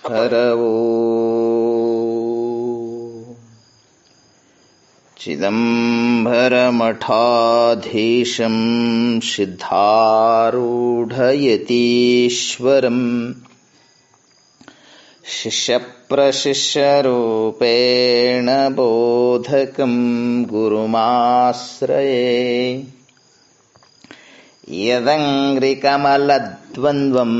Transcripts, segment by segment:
ಹರವೋ ಚಿದಂಬರಮಠಾಧೀಶಂ ಸಿದ್ಧಾರೂಢಯತೀಶ್ವರಂ ಶಿಷ್ಯಪ್ರಶಿಷ್ಯರೂಪೇಣ ಬೋಧಕಂ ಗುರುಮಾಶ್ರಯೇ ಯದಂಘ್ರಿಕಮಲದ್ವಂದ್ವಂ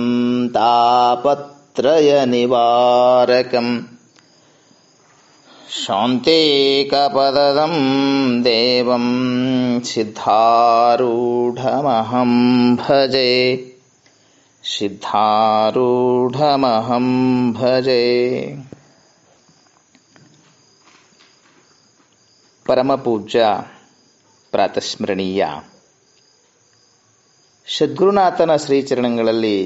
ತಾಪತ್ರಯ ನಿವಾರಕಂ ಶಾಂತೇಕಪದದಂ ದೇವಂ ಸಿದ್ಧಾರೂಢಮಹಂ ಭಜೆ ಸಿದ್ಧಾರೂಢಮಹಂ ಭಜೆ. ಪರಮಪೂಜ್ಯ ಪ್ರಾತಸ್ಮರಣೀಯ ಸದ್ಗುರುನಾಥನ ಶ್ರೀಚರಣಗಳಲ್ಲಿ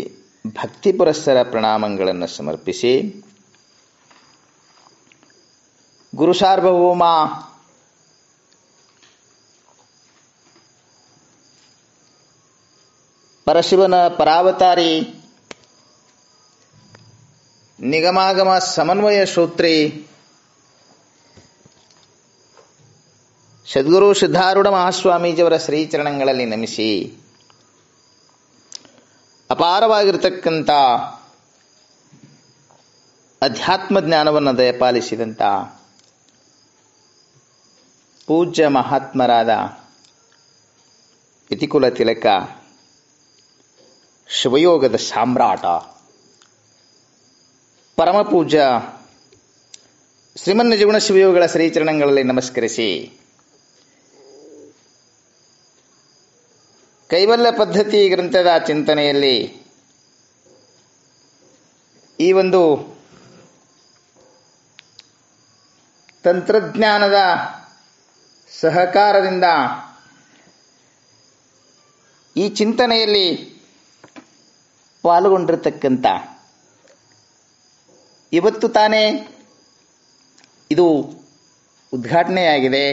ಭಕ್ತಿ ಪುರಸ್ಸರ ಪ್ರಣಾಮಗಳನ್ನು ಸಮರ್ಪಿಸಿ, ಗುರು ಸಾರ್ವಭೌಮ ಪರಶಿವನ ಪರಾವತಾರಿ ನಿಗಮಾಗಮ ಸಮನ್ವಯ ಶ್ರೋತ್ರಿ ಸದ್ಗುರು ಸಿದ್ಧಾರೂಢ ಮಹಾಸ್ವಾಮೀಜಿಯವರ ಶ್ರೀಚರಣಗಳಲ್ಲಿ ನಮಿಸಿ, ಅಪಾರವಾಗಿರತಕ್ಕಂಥ ಅಧ್ಯಾತ್ಮ ಜ್ಞಾನವನ್ನು ದಯಪಾಲಿಸಿದಂಥ ಪೂಜ್ಯ ಮಹಾತ್ಮರಾದ ಯತಿಕುಲ ತಿಲಕ ಶಿವಯೋಗದ ಸಾಮ್ರಾಟ ಪರಮಪೂಜ್ಯ ಶ್ರೀಮನ್ನಿಜಗುಣ ಶಿವಯೋಗಿಗಳ ಶ್ರೀಚರಣಗಳಲ್ಲಿ ನಮಸ್ಕರಿಸಿ, ಕೈವಲ್ಯ ಪದ್ಧತಿ ಗ್ರಂಥದ ಚಿಂತನೆಯಲ್ಲಿ ಈ ಒಂದು ತಂತ್ರಜ್ಞಾನದ ಸಹಕಾರದಿಂದ ಈ ಚಿಂತನೆಯಲ್ಲಿ ಪಾಲ್ಗೊಂಡಿರತಕ್ಕಂಥ ಇವತ್ತು ತಾನೇ ಇದು ಉದ್ಘಾಟನೆಯಾಗಿದೆ.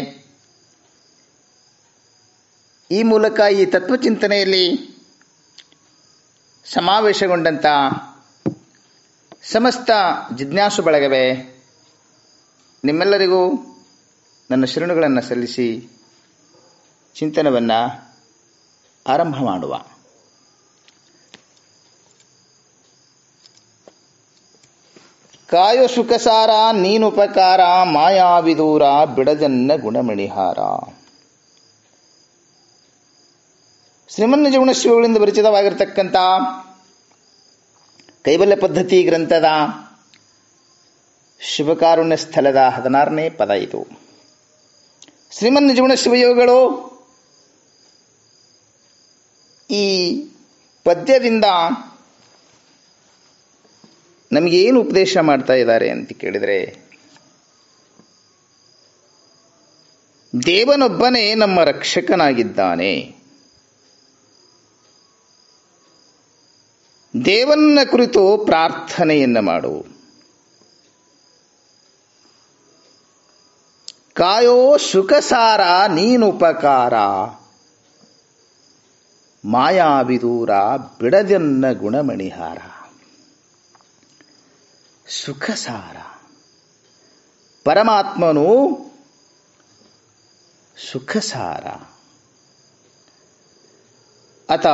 ಈ ಮೂಲಕ ಈ ತತ್ವಚಿಂತನೆಯಲ್ಲಿ ಸಮಾವೇಶಗೊಂಡಂಥ ಸಮಸ್ತ ಜಿಜ್ಞಾಸು ಬಳಗವೇ, ನಿಮ್ಮೆಲ್ಲರಿಗೂ ನನ್ನ ಶರಣುಗಳನ್ನು ಸಲ್ಲಿಸಿ ಚಿಂತನವನ್ನು ಆರಂಭ ಮಾಡುವ. ಕಾಯೋ ಸುಖಸಾರ ನೀನುಪಕಾರ ಮಾಯಾವಿದೂರ ಬಿಡದನ್ನ ಗುಣಮಣಿಹಾರ. ಶ್ರೀಮನ್ನಿಜಗುಣ ಶಿವಗಳಿಂದ ಪರಿಚಿತವಾಗಿರತಕ್ಕಂಥ ಕೈವಲ್ಯ ಪದ್ಧತಿ ಗ್ರಂಥದ ಶಿವಕಾರುಣ್ಯ ಸ್ಥಳದ 16ನೇ ಪದ ಇದು. ಶ್ರೀಮನ್ನಿಜಗುಣ ಶಿವಯೋಗಿಗಳು ಈ ಪದ್ಯದಿಂದ ನಮಗೇನು ಉಪದೇಶ ಮಾಡ್ತಾ ಇದ್ದಾರೆ ಅಂತ ಕೇಳಿದರೆ, ದೇವನೊಬ್ಬನೇ ನಮ್ಮ ರಕ್ಷಕನಾಗಿದ್ದಾನೆ, ದೇವನ ಕುರಿತು ಪ್ರಾರ್ಥನೆಯನ್ನು ಮಾಡು, ಕಾಯೋ ಸುಖಸಾರ ನೀನುಪಕಾರ ಮಾಯಾವಿದೂರ ಬಿಡದನ್ನ ಗುಣಮಣಿಹಾರ. ಸುಖಸಾರ, ಪರಮಾತ್ಮನು ಸುಖಸಾರ. ಆತ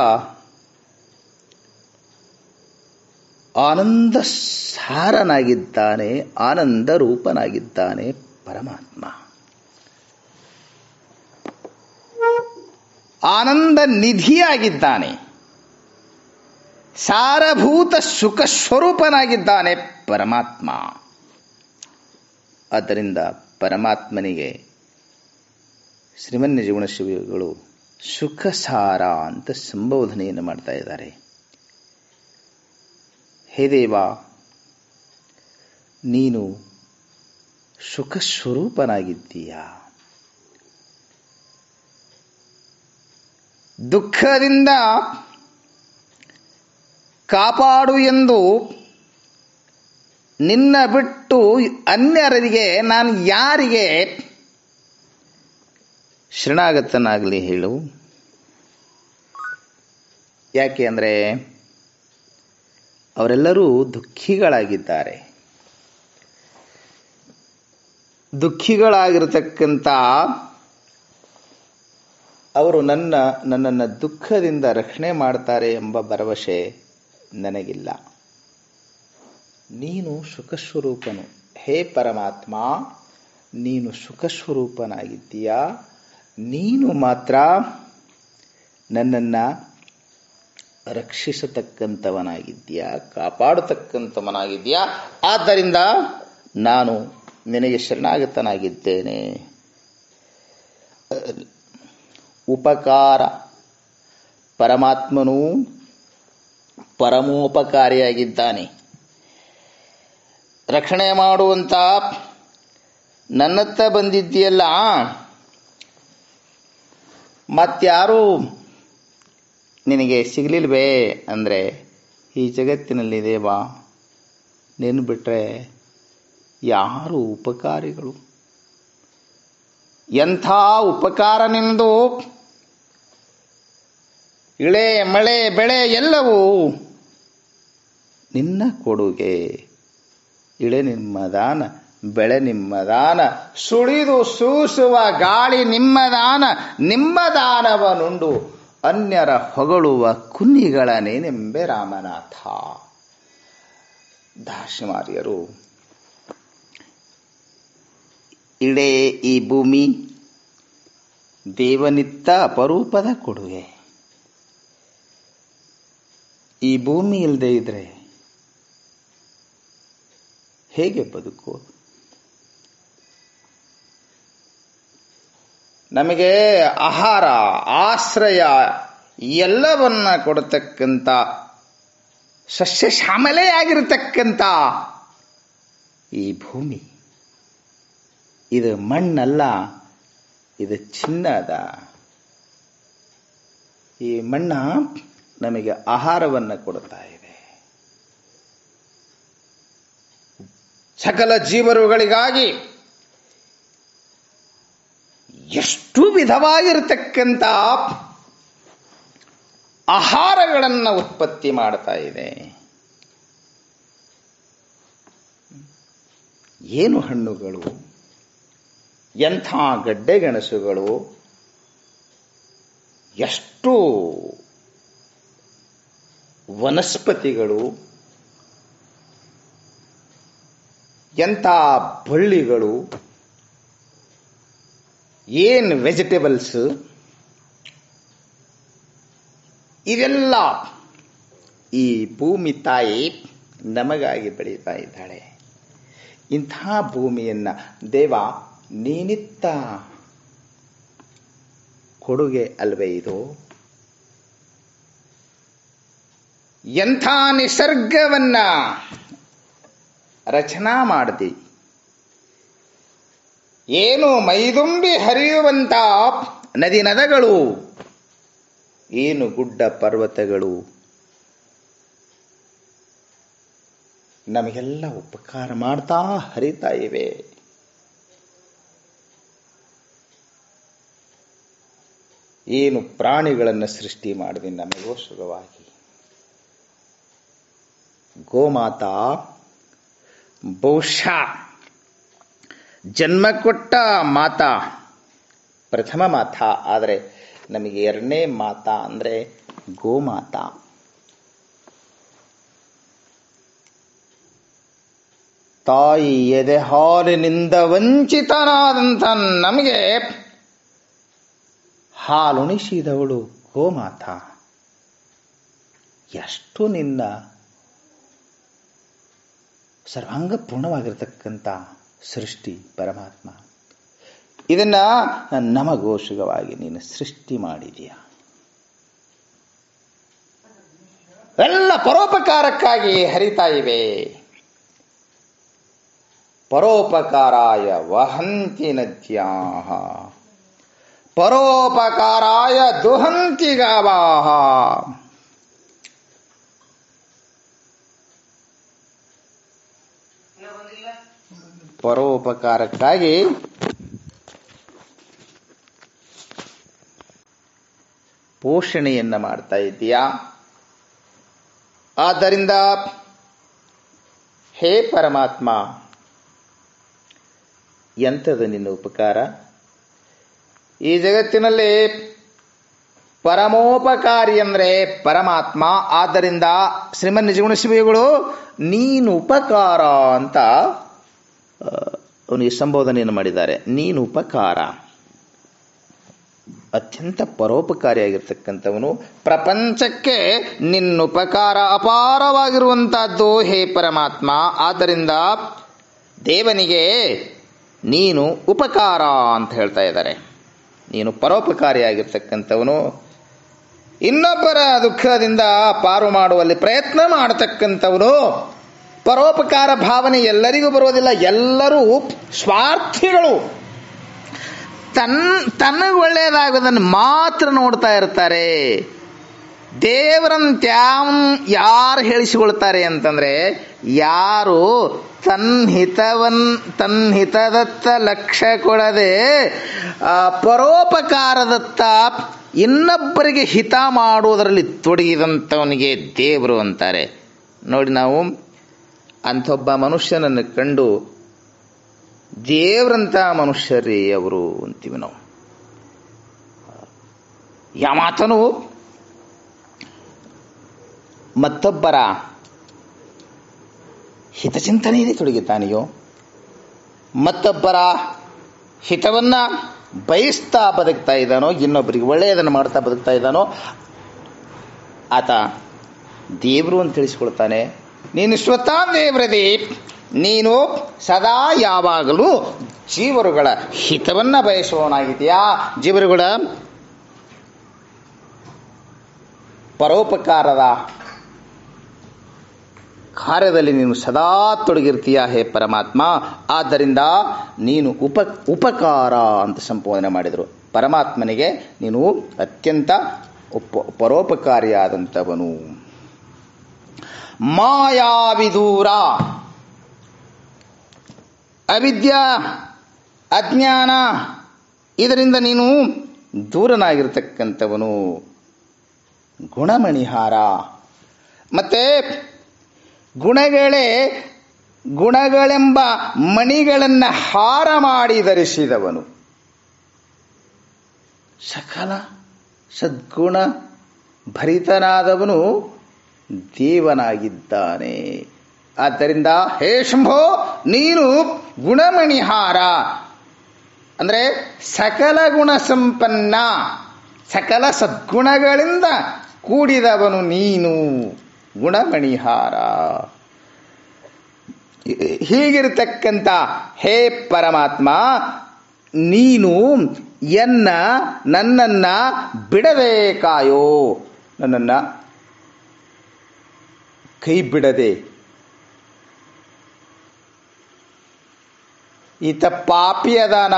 ಆನಂದ ಸಾರನಾಗಿದ್ದಾನೆ, ಆನಂದ ರೂಪನಾಗಿದ್ದಾನೆ ಪರಮಾತ್ಮ. ಆನಂದ ನಿಧಿಯಾಗಿದ್ದಾನೆ, ಸಾರಭೂತ ಸುಖ ಸ್ವರೂಪನಾಗಿದ್ದಾನೆ ಪರಮಾತ್ಮ. ಆದ್ದರಿಂದ ಪರಮಾತ್ಮನಿಗೆ ಶ್ರೀಮನ್ನಿಜಗುಣ ಶಿವಯೋಗಿಗಳು ಸುಖಸಾರ ಅಂತ ಸಂಬೋಧನೆಯನ್ನು ಮಾಡ್ತಾ ಇದ್ದಾರೆ. ಹೇ ದೇವ, ನೀನು ಸುಖ ಸ್ವರೂಪನಾಗಿದ್ದೀಯ, ದುಃಖದಿಂದ ಕಾಪಾಡು ಎಂದು ನಿನ್ನ ಬಿಟ್ಟು ಅನ್ಯರಿಗೆ ನಾನು ಯಾರಿಗೆ ಶರಣಾಗತನಾಗಲಿ ಹೇಳು. ಯಾಕೆ ಅಂದರೆ ಅವರೆಲ್ಲರೂ ದುಃಖಿಗಳಾಗಿದ್ದಾರೆ. ದುಃಖಿಗಳಾಗಿರತಕ್ಕಂಥ ಅವರು ನನ್ನನ್ನು ದುಃಖದಿಂದ ರಕ್ಷಣೆ ಮಾಡ್ತಾರೆ ಎಂಬ ಭರವಸೆ ನನಗಿಲ್ಲ. ನೀನು ಸುಖಸ್ವರೂಪನು. ಹೇ ಪರಮಾತ್ಮ, ನೀನು ಸುಖಸ್ವರೂಪನಾಗಿದ್ದೀಯಾ. ನೀನು ಮಾತ್ರ ನನ್ನನ್ನು ರಕ್ಷಿಸತಕ್ಕಂಥವನಾಗಿದ್ದೀಯಾ, ಕಾಪಾಡತಕ್ಕಂಥವನಾಗಿದ್ದೀಯಾ. ಆದ್ದರಿಂದ ನಾನು ನಿನಗೆ ಶರಣಾಗತನಾಗಿದ್ದೇನೆ. ಉಪಕಾರ, ಪರಮಾತ್ಮನು ಪರಮೋಪಕಾರಿಯಾಗಿದ್ದಾನೆ. ರಕ್ಷಣೆ ಮಾಡುವಂತ ನನ್ನತ್ತ ಬಂದಿದ್ದೀಯಲ್ಲ, ಮತ್ಯಾರು ನಿನಗೆ ಸಿಗಲಿಲ್ವೇ ಅಂದರೆ, ಈ ಜಗತ್ತಿನಲ್ಲಿ ದೇವ ನೀನು ಬಿಟ್ಟರೆ ಯಾರು ಉಪಕಾರಿಗಳು? ಎಂಥ ಉಪಕಾರ ನಿಂದು. ಇಳೆ ಮಳೆ ಬೆಳೆ ಎಲ್ಲವೂ ನಿನ್ನ ಕೊಡುಗೆ. ಇಳೆ ನಿಮ್ಮದಾನ, ಬೆಳೆ ನಿಮ್ಮದಾನ, ಸುಳಿದು ಸೂಸುವ ಗಾಳಿ ನಿಮ್ಮದಾನ. ನಿಮ್ಮ ದಾನವನುಂಡು ಅನ್ಯರ ಹೊಗಳುವ ಕುನ್ನಿಗಳನೇನೆಂಬೆ ರಾಮನಾಥ. ದಾರ್ಶಮಾರ್ಯರು ಇಡೇ ಈ ಭೂಮಿ ದೇವನಿತ್ತ ಅಪರೂಪದ ಕೊಡುಗೆ. ಈ ಭೂಮಿ ಇಲ್ಲದೆ ಇದ್ರೆ ಹೇಗೆ ಬದುಕೋದು? ನಮಗೆ ಆಹಾರ, ಆಶ್ರಯ ಎಲ್ಲವನ್ನ ಕೊಡತಕ್ಕಂಥ ಸಸ್ಯ ಶ್ಯಾಮಲೆಯಾಗಿರತಕ್ಕಂಥ ಈ ಭೂಮಿ, ಇದು ಮಣ್ಣಲ್ಲ, ಇದು ಚಿನ್ನದ. ಈ ಮಣ್ಣ ನಮಗೆ ಆಹಾರವನ್ನು ಕೊಡ್ತಾ ಇದೆ. ಸಕಲ ಜೀವರುಗಳಿಗಾಗಿ ಎಷ್ಟು ವಿಧವಾಗಿರತಕ್ಕಂಥ ಆಹಾರಗಳನ್ನು ಉತ್ಪತ್ತಿ ಮಾಡ್ತಾ ಇದೆ. ಏನು ಹಣ್ಣುಗಳು, ಎಂಥ ಗಡ್ಡೆಗೆಣಸುಗಳು, ಎಷ್ಟು ವನಸ್ಪತಿಗಳು, ಎಂಥ ಬಳ್ಳಿಗಳು, ಏನು ವೆಜಿಟೇಬಲ್ಸ್, ಇವೆಲ್ಲ ಈ ಭೂಮಿ ತಾಯಿ ನಮಗಾಗಿ ಬೆಳೀತಾ ಇದ್ದಾಳೆ. ಇಂಥ ಭೂಮಿಯನ್ನ ದೇವ ನೀನಿತ್ತ ಕೊಡುಗೆ ಅಲ್ವೇ ಇದು? ಎಂಥ ನಿಸರ್ಗವನ್ನ ರಚನಾ ಮಾಡಿದಿ. ಏನು ಮೈದುಂಬಿ ಹರಿಯುವಂತ ನದಿ ನದಗಳು, ಏನು ಗುಡ್ಡ ಪರ್ವತಗಳು ನಮಗೆಲ್ಲ ಉಪಕಾರ ಮಾಡ್ತಾ ಹರಿತಾ ಇವೆ. ಏನು ಪ್ರಾಣಿಗಳನ್ನು ಸೃಷ್ಟಿ ಮಾಡಿದೆ ನಮಗೋಸ್ಕರವಾಗಿ. ಗೋಮಾತಾ ಬಹುಶಃ ಜನ್ಮ ಕೊಟ್ಟ ಮಾತಾ ಪ್ರಥಮ ಮಾತಾ, ಆದರೆ ನಮಗೆ ಎರಡನೇ ಮಾತಾ ಅಂದ್ರೆ ಗೋಮಾತಾ. ತಾಯಿ ಎದೆ ಹಾಲಿನಿಂದ ವಂಚಿತನಾದಂಥ ನಮಗೆ ಹಾಲುಣಿಸಿದವಳು ಗೋಮಾತಾ. ಎಷ್ಟು ನಿನ್ನ ಸರ್ವಾಂಗ ಪೂರ್ಣವಾಗಿರತಕ್ಕಂಥ ಸೃಷ್ಟಿ ಪರಮಾತ್ಮ. ಇದನ್ನ ನಮಗೋಸ್ಕರವಾಗಿ ನೀನು ಸೃಷ್ಟಿ ಮಾಡಿದೀಯ. ಎಲ್ಲ ಪರೋಪಕಾರಕ್ಕಾಗಿ ಹರಿತಾ ಇವೆ. ಪರೋಪಕಾರಾಯ ವಹಂತಿ ನದ್ಯಾಃ, ಪರೋಪಕಾರಾಯ ದುಹಂತಿ ಗಾವಾಃ. ಪರೋಪಕಾರಕ್ಕಾಗಿ ಪೋಷಣೆಯನ್ನ ಮಾಡ್ತಾ ಇದ್ದೀಯಾ. ಆದ್ದರಿಂದ ಹೇ ಪರಮಾತ್ಮ, ಎಂಥದ್ದು ನಿನ್ನ ಉಪಕಾರ? ಈ ಜಗತ್ತಿನಲ್ಲಿ ಪರಮೋಪಕಾರಿ ಅಂದರೆ ಪರಮಾತ್ಮ. ಆದ್ದರಿಂದ ಶ್ರೀಮನ್ ನಿಜಗುಣ ಶಿವಯೋಗಿಗಳು ನೀನು ಉಪಕಾರ ಅಂತ ಅವನಿಗೆ ಸಂಬೋಧನೆಯನ್ನು ಮಾಡಿದ್ದಾರೆ. ನೀನು ಉಪಕಾರ, ಅತ್ಯಂತ ಪರೋಪಕಾರಿಯಾಗಿರ್ತಕ್ಕಂಥವನು. ಪ್ರಪಂಚಕ್ಕೆ ನಿನ್ನುಪಕಾರ ಅಪಾರವಾಗಿರುವಂತಹದ್ದು ಹೇ ಪರಮಾತ್ಮ. ಆದ್ದರಿಂದ ದೇವನಿಗೆ ನೀನು ಉಪಕಾರ ಅಂತ ಹೇಳ್ತಾ ಇದ್ದಾರೆ. ನೀನು ಪರೋಪಕಾರಿಯಾಗಿರ್ತಕ್ಕಂಥವನು. ಇನ್ನೊಬ್ಬರ ದುಃಖದಿಂದ ಪಾರು ಮಾಡುವಲ್ಲಿ ಪ್ರಯತ್ನ ಮಾಡತಕ್ಕಂಥವನು. ಪರೋಪಕಾರ ಭಾವನೆ ಎಲ್ಲರಿಗೂ ಬರೋದಿಲ್ಲ. ಎಲ್ಲರೂ ಸ್ವಾರ್ಥಿಗಳು. ತನಗೆ ಒಳ್ಳೆಯದಾಗೋದನ್ನು ಮಾತ್ರ ನೋಡ್ತಾ ಇರ್ತಾರೆ. ದೇವರಂತ ಯಾರು ಹೇಳಿಸಿಕೊಳ್ತಾರೆ ಅಂತಂದ್ರೆ, ಯಾರು ತನ್ನ ಹಿತದತ್ತ ಲಕ್ಷ್ಯ ಕೊಡದೆ ಪರೋಪಕಾರದತ್ತ ಇನ್ನೊಬ್ಬರಿಗೆ ಹಿತ ಮಾಡುವುದರಲ್ಲಿ ತೊಡಗಿದಂಥವನಿಗೆ ದೇವರು ಅಂತಾರೆ. ನೋಡಿ, ನಾವು ಅಂಥೊಬ್ಬ ಮನುಷ್ಯನನ್ನು ಕಂಡು ದೇವರಂತ ಮನುಷ್ಯರೇ ಅವರು ಅಂತೀವಿ ನಾವು. ಯಾಮಾತನು ಮತ್ತೊಬ್ಬರ ಹಿತಚಿಂತನೆಯಲ್ಲಿ ತೊಡಗಿದ್ದಾನೆಯೋ, ಮತ್ತೊಬ್ಬರ ಹಿತವನ್ನ ಬಯಸ್ತಾ ಬದುಕ್ತಾ ಇದ್ದಾನೋ, ಇನ್ನೊಬ್ಬರಿಗೆ ಒಳ್ಳೆಯದನ್ನು ಮಾಡ್ತಾ ಬದುಕ್ತಾ ಇದ್ದಾನೋ, ಆತ ದೇವರು ಅಂತ ತಿಳಿಸಿಕೊಳ್ತಾನೆ. ನೀನು ಸ್ವತಃ ದೇವರದೇ. ನೀನು ಸದಾ ಯಾವಾಗಲೂ ಜೀವರುಗಳ ಹಿತವನ್ನ ಬಯಸುವವನಾಗಿದೆಯಾ. ಜೀವರುಗಳ ಪರೋಪಕಾರದ ಕಾರ್ಯದಲ್ಲಿ ನೀನು ಸದಾ ತೊಡಗಿರ್ತೀಯ ಹೇ ಪರಮಾತ್ಮ. ಆದ್ದರಿಂದ ನೀನು ಉಪಕಾರ ಅಂತ ಸಂಬೋಧನೆ ಮಾಡಿದರು. ಪರಮಾತ್ಮನಿಗೆ ನೀನು ಅತ್ಯಂತ ಪರೋಪಕಾರಿಯಾದಂಥವನು. ಮಾಯಾವಿದೂರ, ಅವಿದ್ಯಾ ಅಜ್ಞಾನ ಇದರಿಂದ ನೀನು ದೂರನಾಗಿರ್ತಕ್ಕಂಥವನು. ಗುಣಮಣಿಹಾರ, ಮತ್ತೆ ಗುಣಗಳೆಂಬ ಮಣಿಗಳನ್ನು ಹಾರ ಮಾಡಿ ಧರಿಸಿದವನು. ಸಕಲ ಸದ್ಗುಣ ಭರಿತನಾದವನು ದೇವನಾಗಿದ್ದಾನೆ. ಆದ್ದರಿಂದ ಹೇ ಶಂಭೋ, ನೀನು ಗುಣಮಣಿಹಾರ ಅಂದರೆ ಸಕಲ ಗುಣ ಸಂಪನ್ನ, ಸಕಲ ಸದ್ಗುಣಗಳಿಂದ ಕೂಡಿದವನು ನೀನು. ಗುಣಮಣಿಹಾರ. ಹೀಗಿರತಕ್ಕಂಥ ಹೇ ಪರಮಾತ್ಮ, ನೀನು ನನ್ನನ್ನ ಬಿಡಬೇಕಾಯೋ, ನನ್ನನ್ನ ಕೈ ಬಿಡದೆ. ಈತ ಪಾಪಿ ಅದಾನ,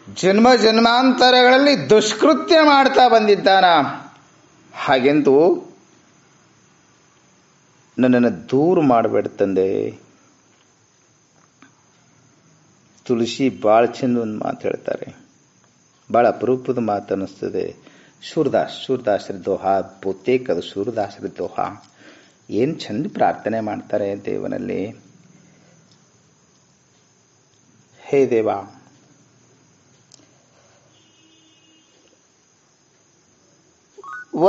ಜನ್ಮ ಜನ್ಮಾಂತರಗಳಲ್ಲಿ ದುಷ್ಕೃತ್ಯ ಮಾಡ್ತಾ ಬಂದಿದ್ದಾನ. ಹಾಗೆಂದು ನನ್ನನ್ನು ದೂರ ಮಾಡಬೇಡ ತಂದೆ. ತುಳಸಿ ಭಾಳ ಚಂದ ಒಂದು ಮಾತು ಹೇಳ್ತಾರೆ, ಭಾಳ ಅಪರೂಪದ ಮಾತು ಅನ್ನಿಸ್ತದೆ. ಸೂರದಾಸರ ದೋಹಾ, ಬಹುತೇಕದು ಸೂರದಾಸರ ದೋಹಾ. ಏನು ಚಂದ ಪ್ರಾರ್ಥನೆ ಮಾಡ್ತಾರೆ ದೇವನಲ್ಲಿ. ಹೇ ದೇವ,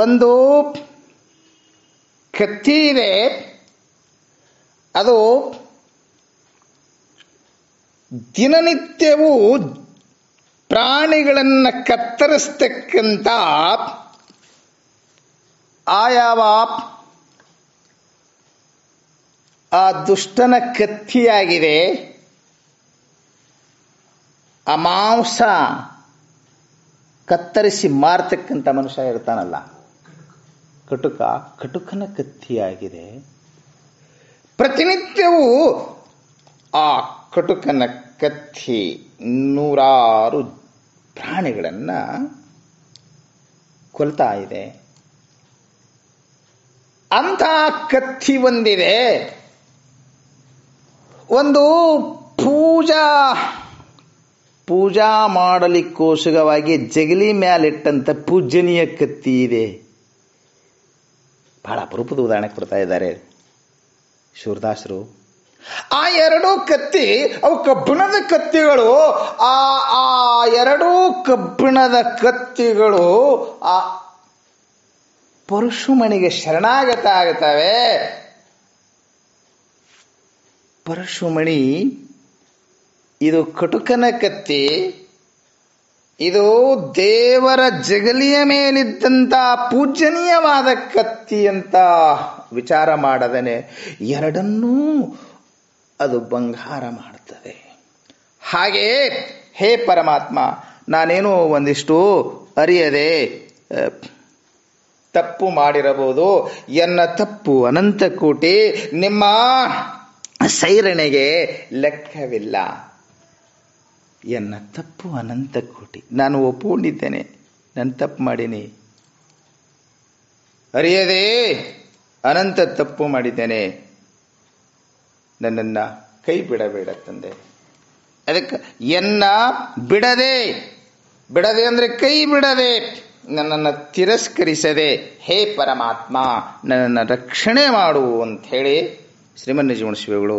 ಒಂದು ಕತ್ತಿ ಇದೆ, ಅದು ದಿನನಿತ್ಯವೂ ಪ್ರಾಣಿಗಳನ್ನು ಕತ್ತರಿಸ್ತಕ್ಕಂಥ ಆಯಾವ ಆ ದುಷ್ಟನ ಕತ್ತಿಯಾಗಿದೆ. ಆ ಮಾಂಸ ಕತ್ತರಿಸಿ ಮಾರ್ತಕ್ಕಂಥ ಮನುಷ್ಯ ಇರ್ತಾನಲ್ಲ, ಕಟುಕನ ಕತ್ತಿಯಾಗಿದೆ. ಪ್ರತಿನಿತ್ಯವೂ ಆ ಕಟುಕನ ಕತ್ತಿ ನೂರಾರು ಪ್ರಾಣಿಗಳನ್ನ ಕೊಲ್ತಾ ಇದೆ. ಅಂಥ ಕತ್ತಿ ಒಂದಿದೆ. ಒಂದು ಪೂಜಾ ಮಾಡಲಿಕ್ಕೋಸ್ಕರವಾಗಿ ಜಗಲಿ ಮ್ಯಾಲಿಟ್ಟಂತ ಪೂಜನೀಯ ಕತ್ತಿ ಇದೆ. ಬಹಳ ಅಪರೂಪದ ಉದಾಹರಣೆ ಕೊಡ್ತಾ ಇದ್ದಾರೆ. ಶೂರದಾಸರು ಆ ಎರಡೂ ಕತ್ತಿ ಅವು ಕಬ್ಬಿಣದ ಕತ್ತಿಗಳು. ಆ ಎರಡೂ ಕಬ್ಬಿಣದ ಕತ್ತಿಗಳು ಆ ಪರಶುಮಣಿಗೆ ಶರಣಾಗತ ಆಗ್ತವೆ. ಪರಶುಮಣಿ ಇದು ಕಟುಕನ ಕತ್ತಿ, ಇದು ದೇವರ ಜಗಲಿಯ ಮೇಲಿದ್ದಂತ ಪೂಜನೀಯವಾದ ಕತ್ತಿ ಅಂತ ವಿಚಾರ ಮಾಡದನೆ ಎರಡನ್ನೂ ಅದು ಬಂಗಾರ ಮಾಡುತ್ತದೆ. ಹಾಗೆ ಹೇ ಪರಮಾತ್ಮ, ನಾನೇನು ಒಂದಿಷ್ಟು ಅರಿಯದೆ ತಪ್ಪು ಮಾಡಿರಬಹುದು. ಎನ್ನ ತಪ್ಪು ಅನಂತ ಕೋಟಿ, ನಿಮ್ಮ ಸೈರಣೆಗೆ ಲೆಕ್ಕವಿಲ್ಲ. ಎನ್ನ ತಪ್ಪು ಅನಂತ ಕೋಟಿ. ನಾನು ಒಪ್ಪಿಕೊಂಡಿದ್ದೇನೆ, ನಾನು ತಪ್ಪು ಮಾಡೀನಿ, ಅರಿಯದೆ ಅನಂತ ತಪ್ಪು ಮಾಡಿದ್ದೇನೆ. ನನ್ನನ್ನ ಕೈ ಬಿಡಬೇಡ ತಂದೆ. ಅದಕ್ಕೆ ಎನ್ನ ಬಿಡದೆ ಅಂದ್ರೆ ಕೈ ಬಿಡದೆ, ನನ್ನನ್ನು ತಿರಸ್ಕರಿಸದೆ ಹೇ ಪರಮಾತ್ಮ ನನ್ನನ್ನು ರಕ್ಷಣೆ ಮಾಡು ಅಂತ ಹೇಳಿ ಶ್ರೀಮನ್ನಿಜೀವನ ಶಿವಗಳು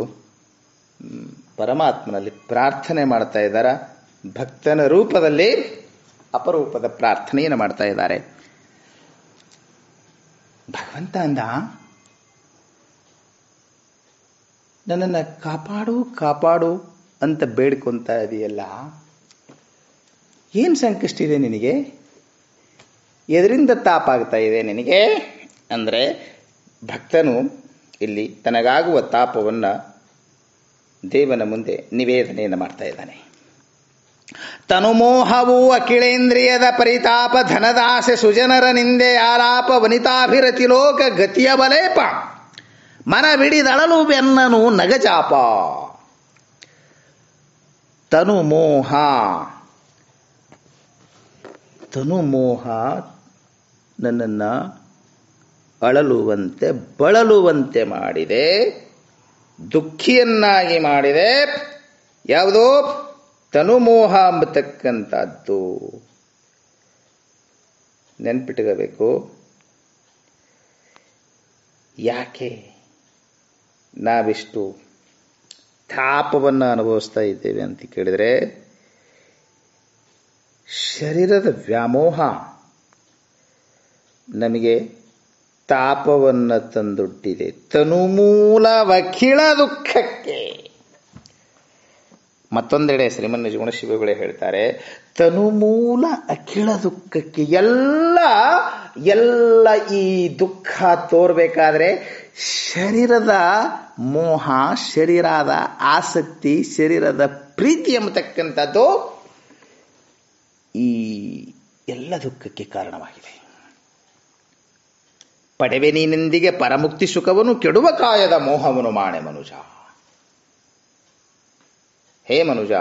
ಪರಮಾತ್ಮನಲ್ಲಿ ಪ್ರಾರ್ಥನೆ ಮಾಡ್ತಾ ಇದ್ದಾರೆ. ಭಕ್ತನ ರೂಪದಲ್ಲಿ ಅಪರೂಪದ ಪ್ರಾರ್ಥನೆಯನ್ನು ಮಾಡ್ತಾ ಇದ್ದಾರೆ. ಭಗವಂತ ಅಂದ, ನನ್ನನ್ನು ಕಾಪಾಡು ಕಾಪಾಡು ಅಂತ ಬೇಡ್ಕೊಂತ ಇದೆಯಲ್ಲ, ಏನು ಸಂಕಷ್ಟ ಇದೆ ನಿನಗೆ? ಎದರಿಂದ ತಾಪಾಗ್ತಾ ಇದೆ ನಿನಗೆ ಅಂದರೆ, ಭಕ್ತನು ಇಲ್ಲಿ ತನಗಾಗುವ ತಾಪವನ್ನು ದೇವನ ಮುಂದೆ ನಿವೇದನೆಯನ್ನು ಮಾಡ್ತಾ ಇದ್ದಾನೆ. ತನುಮೋಹವು ಅಖಿಳೇಂದ್ರಿಯದ ಪರಿತಾಪ, ಧನದಾಸೆ ಸುಜನರ ನಿಂದೆ ಆಲಾಪ, ವನಿತಾಭಿರತಿ ಲೋಕ ಗತಿಯ ಬಲೇಪ, ಮನವಿಡಿದಳಲು ಬೆನ್ನನು ನಗಚಾಪ. ತನುಮೋಹ ನನ್ನನ್ನು ಅಳಲುವಂತೆ ಬಳಲುವಂತೆ ಮಾಡಿದೆ, ದುಃಖಿಯನ್ನಾಗಿ ಮಾಡಿದೆ. ಯಾವುದೋ ತನುಮೋಹ ಎಂಬತಕ್ಕಂಥದ್ದು ನೆನ್ಪಿಟ್ಕೋಬೇಕು. ಯಾಕೆ ನಾವಿಷ್ಟು ತಾಪವನ್ನು ಅನುಭವಿಸ್ತಾ ಇದ್ದೇವೆ ಅಂತ ಕೇಳಿದರೆ, ಶರೀರದ ವ್ಯಾಮೋಹ ನಮಗೆ ತಾಪವನ್ನು ತಂದೊಡ್ಡಿದೆ. ತನುಮೂಲ ವಕಿಳ ದುಃಖಕ್ಕೆ. ಮತ್ತೊಂದೆಡೆ ಶ್ರೀಮನ್ನಿಜೀವನ ಶಿವಗಳೇ ಹೇಳ್ತಾರೆ, ತನುಮೂಲ ಅಖಿಳ ದುಃಖಕ್ಕೆ. ಎಲ್ಲ ಈ ದುಃಖ ತೋರ್ಬೇಕಾದ್ರೆ ಶರೀರದ ಮೋಹ, ಶರೀರದ ಆಸಕ್ತಿ, ಶರೀರದ ಪ್ರೀತಿ ಎಂಬತಕ್ಕಂಥದ್ದು ಈ ಎಲ್ಲ ದುಃಖಕ್ಕೆ ಕಾರಣವಾಗಿದೆ. ಪಡೆವೆ ನೀನೆಂದಿಗೆ ಪರಮುಕ್ತಿ ಸುಖವನ್ನು, ಕೆಡುವ ಕಾಯದ ಮೋಹವನ್ನು ಮಾಣೆ ಮನುಜ. ಹೇ ಮನುಜ,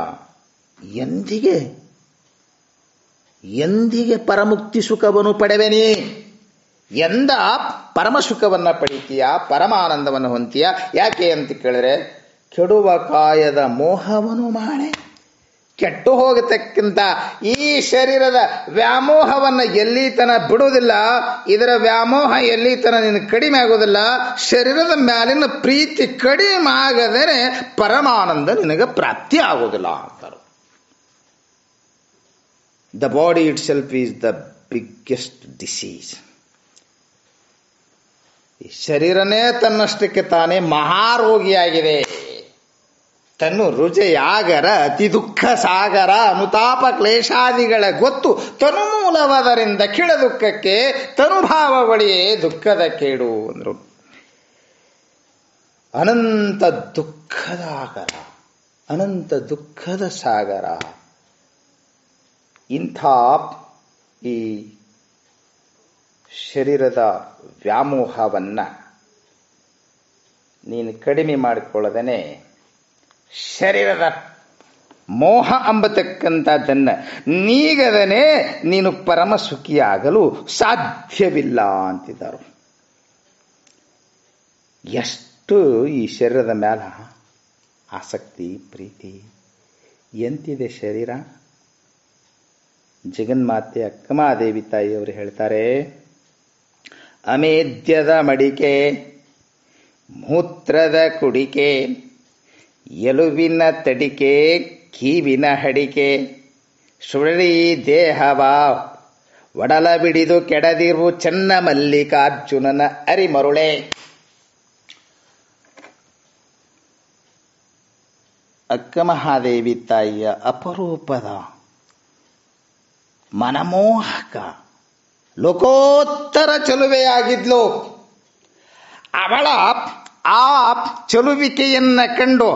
ಎಂದಿಗೆ ಪರಮುಕ್ತಿ ಸುಖವನ್ನು ಪಡೆವೆನಿ? ಎಂದ ಪರಮ ಸುಖವನ್ನ ಪಡಿತೀಯ, ಪರಮಾನಂದವನ್ನು ಹೊಂತೀಯ. ಯಾಕೆ ಅಂತ ಕೇಳಿದ್ರೆ, ಕೆಡುವ ಕಾಯದ ಮೋಹವನ್ನು ಮಾಣೆ. ಕೆಟ್ಟು ಹೋಗತಕ್ಕಂಥ ಈ ಶರೀರದ ವ್ಯಾಮೋಹವನ್ನ ಎಲ್ಲಿ ತನ ಬಿಡುವುದಿಲ್ಲ. ಇದರ ವ್ಯಾಮೋಹ ಎಲ್ಲಿ ತನ ನಿನ್ನ ಕಡಿಮೆ ಆಗೋದಿಲ್ಲ. ಶರೀರದ ಮ್ಯಾಲಿನ ಪ್ರೀತಿ ಕಡಿಮೆ ಆಗದೇನೆ ಪರಮಾನಂದ ನಿನಗೆ ಪ್ರಾಪ್ತಿ ಆಗೋದಿಲ್ಲ ಅಂತಾರೆ. The body it self is the biggest disease. ಈ ಶರೀರನೇ ತನ್ನಷ್ಟಕ್ಕೆ ತಾನೇ ಮಹಾರೋಗಿಯಾಗಿದೆ. ತನ್ನು ರುಜೆಯಾಗರ ಅತಿ ದುಃಖ ಸಾಗರ, ಅನುತಾಪ ಕ್ಲೇಶಾದಿಗಳ ಗೊತ್ತು ತನುಮೂಲವಾದರಿಂದ ಕಿಳ ದುಃಖಕ್ಕೆ, ತನುಭಾವಗಳಿಯೇ ದುಃಖದ ಕೇಡು ಅಂದ್ರು. ಅನಂತ ದುಃಖದ ಆಗರ, ಅನಂತ ದುಃಖದ ಸಾಗರ. ಇಂಥ ಈ ಶರೀರದ ವ್ಯಾಮೋಹವನ್ನ ನೀನು ಕಡಿಮೆ ಮಾಡಿಕೊಳ್ಳದೇನೆ ಶರೀರದ ಮೋಹ ಎಂಬತಕ್ಕಂಥದ್ದನ್ನ ನೀಗದನೆ ನೀನು ಪರಮ ಸುಖಿಯಾಗಲು ಸಾಧ್ಯವಿಲ್ಲ ಅಂತಿದ್ದಾರೆ. ಎಷ್ಟು ಈ ಶರೀರದ ಮ್ಯಾಲ ಆಸಕ್ತಿ ಪ್ರೀತಿ ಎಂತಿದೆ ಶರೀರ. ಜಗನ್ಮಾತೆ ಅಕ್ಕಮಾದೇವಿ ತಾಯಿಯವರು ಹೇಳ್ತಾರೆ, ಅಮೇದ್ಯದ ಮಡಿಕೆ ಮೂತ್ರದ ಕುಡಿಕೆ, ಎಲುವಿನ ತಡಿಕೆ, ಕೀವಿನ ಹಡಿಕೆ, ಸುಳಿ ದೇಹವ ಒಡಲ ಬಿಡಿದು ಕೆಡದಿರು ಚೆನ್ನ ಮಲ್ಲಿಕಾರ್ಜುನನ ಅರಿಮರುಳೆ. ಅಕ್ಕ ಮಹಾದೇವಿ ತಾಯಿಯ ಅಪರೂಪದ ಮನಮೋಹಕ ಲೋಕೋತ್ತರ ಚಲುವೆಯಾಗಿದ್ಲು. ಅವಳ ಆ ಚಲುವಿಕೆಯನ್ನ ಕಂಡು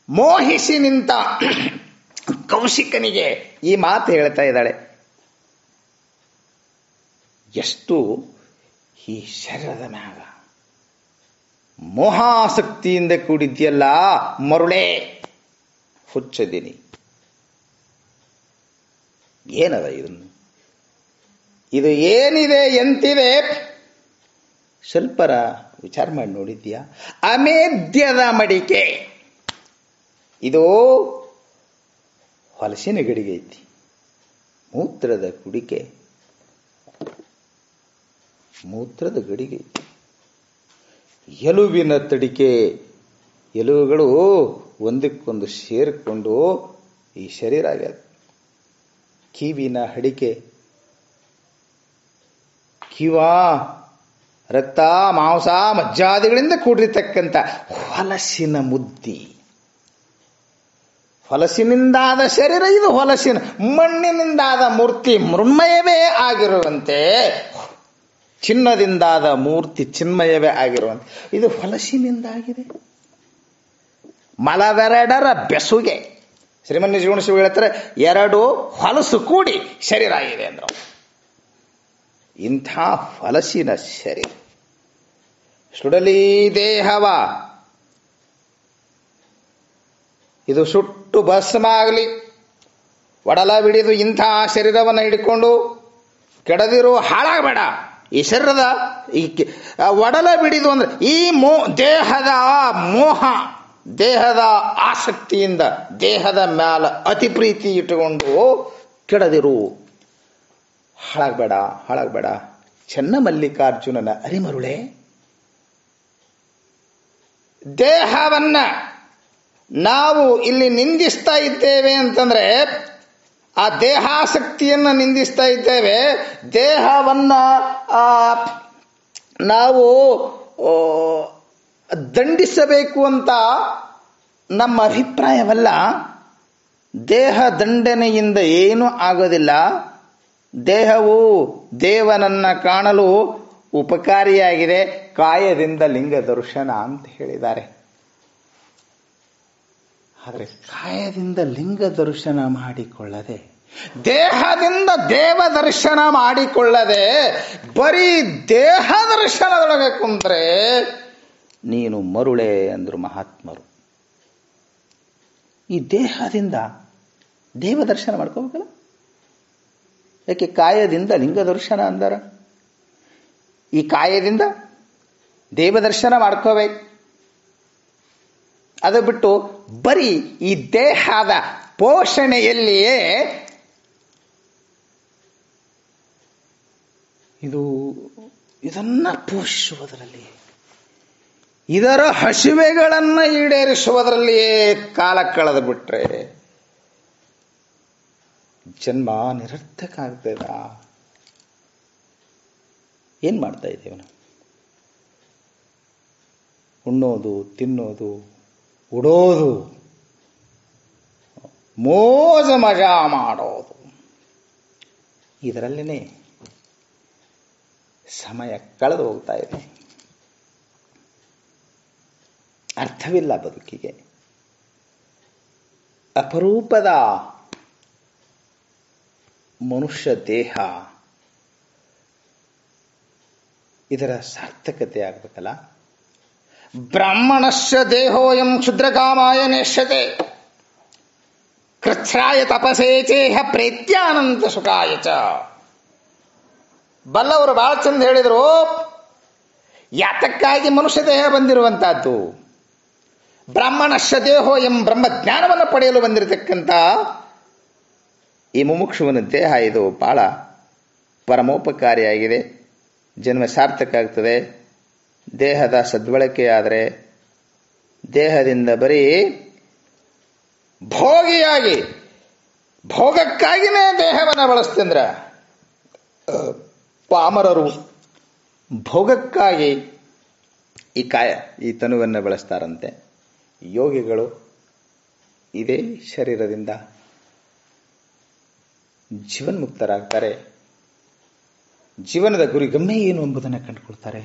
ಮೋಹಿಸಿ ನಿಂತ ಕೌಶಿಕನಿಗೆ ಈ ಮಾತು ಹೇಳ್ತಾ ಇದ್ದಾಳೆ. ಎಷ್ಟು ಈ ಶರೀರದ ಮ್ಯಾಗ ಮೋಹಾಸಕ್ತಿಯಿಂದ ಕೂಡಿದ್ಯಲ್ಲ ಮರುಳೆ, ಹುಚ್ಚದಿನಿ. ಏನದ ಇದನ್ನು, ಇದು ಏನಿದೆ ಎಂತಿದೆ ಸ್ವಲ್ಪರ ವಿಚಾರ ಮಾಡಿ ನೋಡಿದ್ಯಾ? ಅಮೇದ್ಯದ ಮಡಿಕೆ, ಇದು ಹೊಲಸಿನ ಗಡಿಗೆ ಐತಿ. ಮೂತ್ರದ ಕುಡಿಕೆ, ಮೂತ್ರದ ಗಡಿಗೆ ಐತಿ. ಎಲುವಿನ ತಡಿಕೆ, ಎಲುವುಗಳು ಒಂದಕ್ಕೊಂದು ಸೇರಿಕೊಂಡು ಈ ಶರೀರ ಆಗ್ಯದ. ಕಿವಿನ ಹಡಿಕೆ, ಕಿವ ರಕ್ತ ಮಾಂಸ ಮಜ್ಜಾದಿಗಳಿಂದ ಕೂಡಿರ್ತಕ್ಕಂಥ ಹೊಲಸಿನ ಮುದ್ದಿ. ಹೊಲಸಿನಿಂದಾದ ಶರೀರ ಇದು, ಹೊಲಸಿನ ಮಣ್ಣಿನಿಂದಾದ ಮೂರ್ತಿ ಮೃಣ್ಮಯವೇ ಆಗಿರುವಂತೆ, ಚಿನ್ನದಿಂದಾದ ಮೂರ್ತಿ ಚಿನ್ಮಯವೇ ಆಗಿರುವಂತೆ ಇದು ಹೊಲಸಿನಿಂದಾಗಿದೆ. ಮಲವೆರಡರ ಬೆಸುಗೆ, ಶ್ರೀಮನ್ಯ ಜೀವನ ಶಿವ ಹೇಳ್ತಾರೆ, ಎರಡು ಹೊಲಸು ಕೂಡಿ ಶರೀರ ಆಗಿದೆ ಅಂದ್ರು. ಇಂಥ ಹೊಲಸಿನ ಶರೀರ ಸುಡಲಿ ದೇಹವ, ಇದು ಸುಟ್ಟು ಭಸ್ಮ ಆಗಲಿ, ಒಡಲ ಬಿಡಿದು ಇಂಥ ಶರೀರವನ್ನು ಹಿಡ್ಕೊಂಡು ಕೆಡದಿರು, ಹಾಳಾಗಬೇಡ. ಈ ಶರೀರದ ಈ ಒಡಲ ಬಿಡಿದು ಅಂದ್ರೆ ಈ ದೇಹದ ಮೋಹ, ದೇಹದ ಆಸಕ್ತಿಯಿಂದ ದೇಹದ ಮ್ಯಾಲ ಅತಿ ಪ್ರೀತಿ ಇಟ್ಟುಕೊಂಡು ಕೆಡದಿರು, ಹಾಳಾಗಬೇಡ, ಹಾಳಾಗಬೇಡ. ಚೆನ್ನ ಮಲ್ಲಿಕಾರ್ಜುನನ ಅರಿಮರುಳೆ. ದೇಹವನ್ನ ನಾವು ಇಲ್ಲಿ ನಿಂದಿಸ್ತಾ ಇದ್ದೇವೆ ಅಂತಂದ್ರೆ ಆ ದೇಹಾಸಕ್ತಿಯನ್ನ ನಿಂದಿಸ್ತಾ ಇದ್ದೇವೆ. ದೇಹವನ್ನ ನಾವು ದಂಡಿಸಬೇಕು ಅಂತ ನಮ್ಮ ಅಭಿಪ್ರಾಯವಲ್ಲ. ದೇಹ ದಂಡನೆಯಿಂದ ಏನೂ ಆಗೋದಿಲ್ಲ. ದೇಹವು ದೇವನನ್ನ ಕಾಣಲು ಉಪಕಾರಿಯಾಗಿದೆ. ಕಾಯದಿಂದ ಲಿಂಗ ದರ್ಶನ ಅಂತ ಹೇಳಿದ್ದಾರೆ. ಆದರೆ ಕಾಯದಿಂದ ಲಿಂಗ ದರ್ಶನ ಮಾಡಿಕೊಳ್ಳದೆ, ದೇಹದಿಂದ ದೇವ ದರ್ಶನ ಮಾಡಿಕೊಳ್ಳದೆ ಬರೀ ದೇಹ ದರ್ಶನದೊಳಗೆ ಕುಂತ್ರೆ ನೀನು ಮರುಳೆ ಅಂದ್ರು ಮಹಾತ್ಮರು. ಈ ದೇಹದಿಂದ ದೇವ ದರ್ಶನ ಮಾಡ್ಕೋಬೇಕಲ್ಲ. ಯಾಕೆ ಕಾಯದಿಂದ ಲಿಂಗ ದರ್ಶನ ಅಂದಾರ? ಈ ಕಾಯದಿಂದ ದೇವ ದರ್ಶನ ಮಾಡ್ಕೋಬೇಕು. ಅದು ಬಿಟ್ಟು ಬರೀ ಈ ದೇಹದ ಪೋಷಣೆಯಲ್ಲಿಯೇ ಇದನ್ನ ಪೋಷಿಸುವುದರಲ್ಲಿ, ಇದರ ಹಸಿವೆಗಳನ್ನು ಈಡೇರಿಸುವುದರಲ್ಲಿಯೇ ಕಾಲ ಕಳೆದು ಬಿಟ್ರೆ ಜನ್ಮ ನಿರರ್ಥಕ ಆಗ್ತದ. ಏನ್ ಮಾಡ್ತಾ ಇದ್ದೇವೆ ನಾವು? ಉಣ್ಣೋದು, ತಿನ್ನೋದು, ಉಡೋದು, ಮೋಜ ಮಜಾ ಮಾಡೋದು, ಇದರಲ್ಲೇನೆ ಸಮಯ ಕಳೆದು ಹೋಗ್ತಾ ಇದೆ. ಅರ್ಥವಿಲ್ಲ ಬದುಕಿಗೆ. ಅಪರೂಪದ ಮನುಷ್ಯ ದೇಹ, ಇದರ ಸಾರ್ಥಕತೆ ಆಗ್ಬೇಕಲ್ಲ. ಬ್ರಾಹ್ಮಣಸ್ಯ ದೇಹೋಯಂ ಕ್ಷುದ್ರಕಾಮಾಯ ನೇಷ್ಯತೆ, ಕೃಚ್ಛ್ರಾಯ ತಪಸೇ ಚೇಹ ಪ್ರೇತ್ಯಾನಂತ ಸುಖಾಯ ಚ. ಬಲ್ಲವರು ಬಹಳ ಚಂದ ಹೇಳಿದ್ರು, ಯಾತಕ್ಕಾಗಿ ಮನುಷ್ಯ ದೇಹ ಬಂದಿರುವಂತಹದ್ದು. ಬ್ರಾಹ್ಮಣಸ್ಯ ದೇಹೋಯಂ, ಬ್ರಹ್ಮಜ್ಞಾನವನ್ನು ಪಡೆಯಲು ಬಂದಿರತಕ್ಕಂಥ ಈ ಮುಮುಕ್ಷುವನ ದೇಹ ಇದು ಬಹಳ ಪರಮೋಪಕಾರಿಯಾಗಿದೆ. ಜನ್ಮ ಸಾರ್ಥಕ ಆಗ್ತದೆ. ದೇಹದ ಸದ್ಬಳಕೆಯಾದರೆ ದೇಹದಿಂದ ಬರೀ ಭೋಗಿಯಾಗಿ ಭೋಗಕ್ಕಾಗಿನೇ ದೇಹವನ್ನು ಬಳಸ್ತಿಂದ್ರ ಪಾಮರರು ಭೋಗಕ್ಕಾಗಿ ಈ ತನುವನ್ನು ಬಳಸ್ತಾರಂತೆ. ಯೋಗಿಗಳು ಇದೇ ಶರೀರದಿಂದ ಜೀವನ್ಮುಕ್ತರಾಗ್ತಾರೆ. ಜೀವನದ ಗುರಿ ಗಮ್ಯ ಏನು ಎಂಬುದನ್ನು ಕಂಡುಕೊಳ್ತಾರೆ.